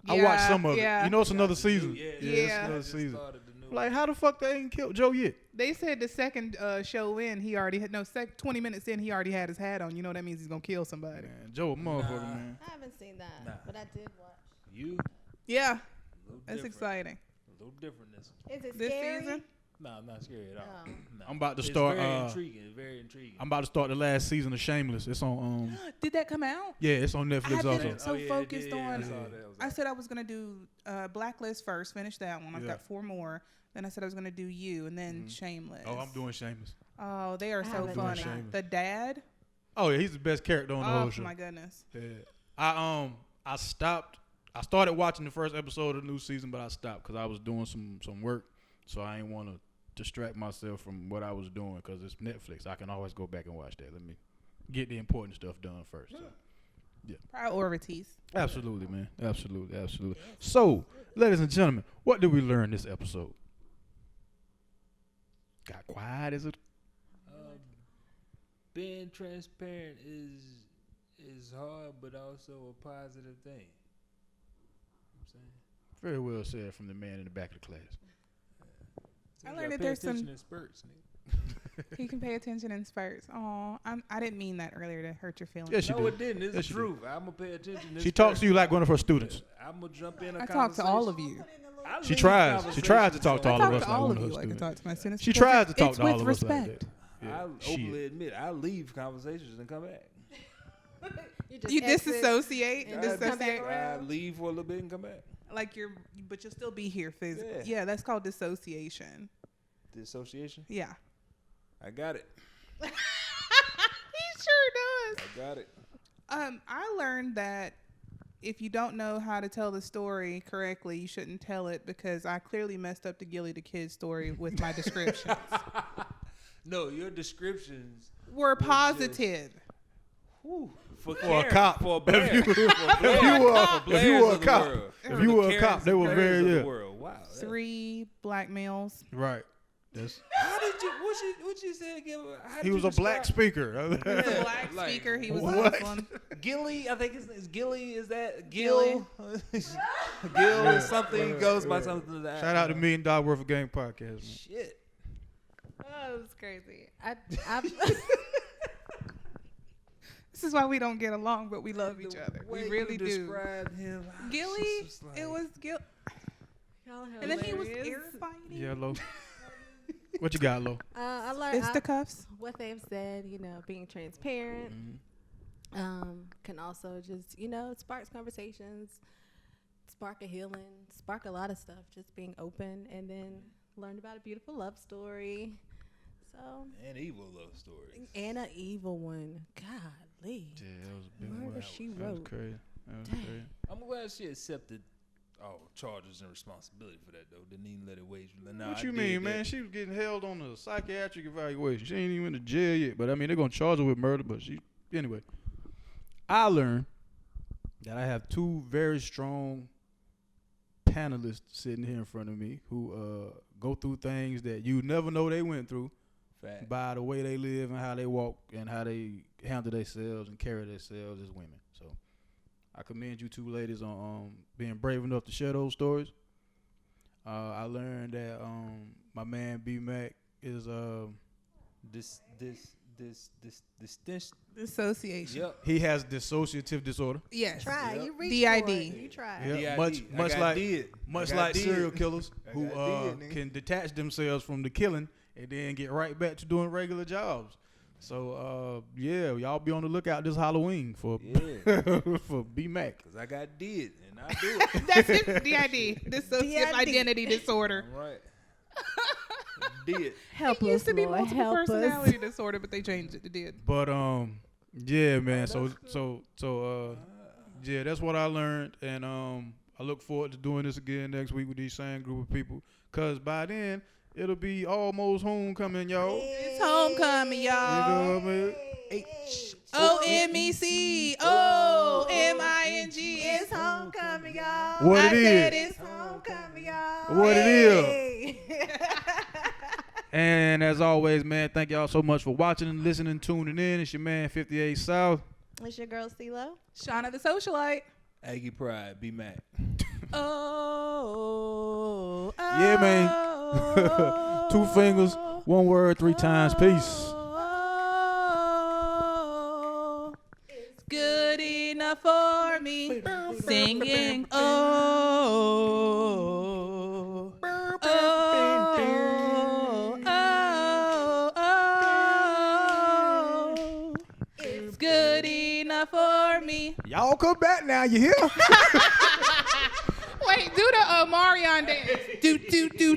I watched some of Yeah. it. You know, it's another season. Yeah, it's Yeah. another Just season. started the new Like, one. how the fuck they ain't killed Joe yet? They said the second show in, he already had 20 minutes in, he already had his hat on. You know that means he's gonna kill somebody. Man, Joe a motherfucker, Nah. man. I haven't seen that, Nah. but I did watch. You Yeah, a little that's different. exciting. A little different this one. Is it This scary? season? No, I'm not scary at all. Oh. No. I'm about to It's start. Very intriguing. It's very intriguing. I'm about to start the last season of Shameless. It's on. Did that come out? Yeah, it's on Netflix I've also. been so focused on- I saw that. I said I was gonna do Blacklist first, finish that one. I've Yeah. got 4 more. Then I said I was gonna do You, and then Shameless. Oh, I'm doing Shameless. Oh, they are I so haven't funny. done that. The dad. Oh yeah, he's the best character on the whole Oh show. my goodness. Yeah. I stopped. I started watching the first episode of the new season, but I stopped because I was doing some work, so I didn't want to distract myself from what I was doing because it's Netflix. I can always go back and watch that. Let me get the important stuff done first. So. Priorities. Absolutely, man. Absolutely. So, ladies and gentlemen, what did we learn this episode? Got quiet, is it? Being transparent is hard, but also a positive thing. You know what I'm saying? Very well said from the man in the back of the class. I You learned gotta that pay there's some- attention in spurts, nigga. He can pay attention in spurts. Oh, I didn't mean that earlier to hurt your feelings. Yes, you No, did. it didn't. It's Yes, the you truth. I'm gonna pay attention. in She talks spurts. to you like one of her students. I'm gonna jump in. I talk to all of conversation. you. Put in a little She tries to talk to I all talk of us to like all one of of you her like I students. talk to my students. She because tries to talk it's to all with of us like respect. that. Yeah, I'll openly admit I leave conversations and come back. You exit disassociate. and just come back Dissociate. I around. leave for a little bit and come back. Like but you'll still be here physically. Yeah. Yeah, that's called dissociation. Dissociation. Yeah. I got it. He sure does. I got it. I learned that if you don't know how to tell the story correctly, you shouldn't tell it because I clearly messed up the Gilly the Kid story with my descriptions. No, your descriptions Were just- positive. for a cop. for a Blair. If you were a cop, if you were a cop, they were very Wow. 3 black males. right. That's, How did you? What you said again? How did he was you a black describe- speaker. He was a Yeah, black like, speaker. He was a what? Muslim. Gilly, I think his name is Gilly. Is that Gilly. Gil is something. He goes by something to that. Shout out to $1 Million Worth of Game podcast. Man. Shit. Oh, it's crazy. This is why we don't get along, but we love each The other. way We really you do. described him. Gilly, it was Gil. Y'all And then he was hilarious. ear fighting. Yeah, Lo. What you got, Lo? I learned Fisticuffs. what they've said. Being transparent can also just sparks conversations, spark a healing, spark a lot of stuff. Just being open, and then learned about a beautiful love story. So An evil love story. and an evil one. Golly. Yeah, that was a big Murder one. She That was Wrote. crazy. That was Dang. crazy. I'm glad she accepted all charges and responsibility for that, though. Didn't even let it wage. Nah, What I you did mean, that. man? She was getting held on a psychiatric evaluation. She ain't even in the jail yet. But I mean, they're gonna charge her with murder. But anyway. I learned that I have 2 very strong panelists sitting here in front of me who go through things that you never know they went through Fact. by the way they live and how they walk and how they handle themselves and carry themselves as women. So I commend you 2 ladies on being brave enough to share those stories. I learned that my man B Mac is Dissociation. Yep. he has dissociative disorder. Yes. Try. Yep. You reach DID. for it. You try. Yeah, DID. much I got like did. much I got like did. serial killers I who got did, nigga. can detach themselves from the killing and then get right back to doing regular jobs. So yeah, y'all be on the lookout this Halloween for Yeah. for B Mac. Because I got did, and I do it. That's his DID. Dissociative DID. identity disorder. All right. Did. Help It used us, to be Lord. multiple Help personality disorder, but they changed it to did. But yeah, man. So yeah, that's what I learned, and I look forward to doing this again next week with these same group of people. Cause by then it'll be almost homecoming, y'all. It's homecoming, You know y'all. what I mean? OMECOMING. It's homecoming, y'all. What I it said is. It's homecoming, y'all. What it is. is. And as always, man, thank y'all so much for watching and listening, tuning in. It's your man 58 South. It's your girl, CeeLo. Shauna the socialite. Aggie Pride, B Mac. Oh. Yeah, man. 2 fingers, 1 word, 3 times. Peace. It's good enough for me. Singing. Oh. Oh. Oh. It's good enough for me. Y'all come back now, you hear? Wait, do the Marion dance. Do, do, do.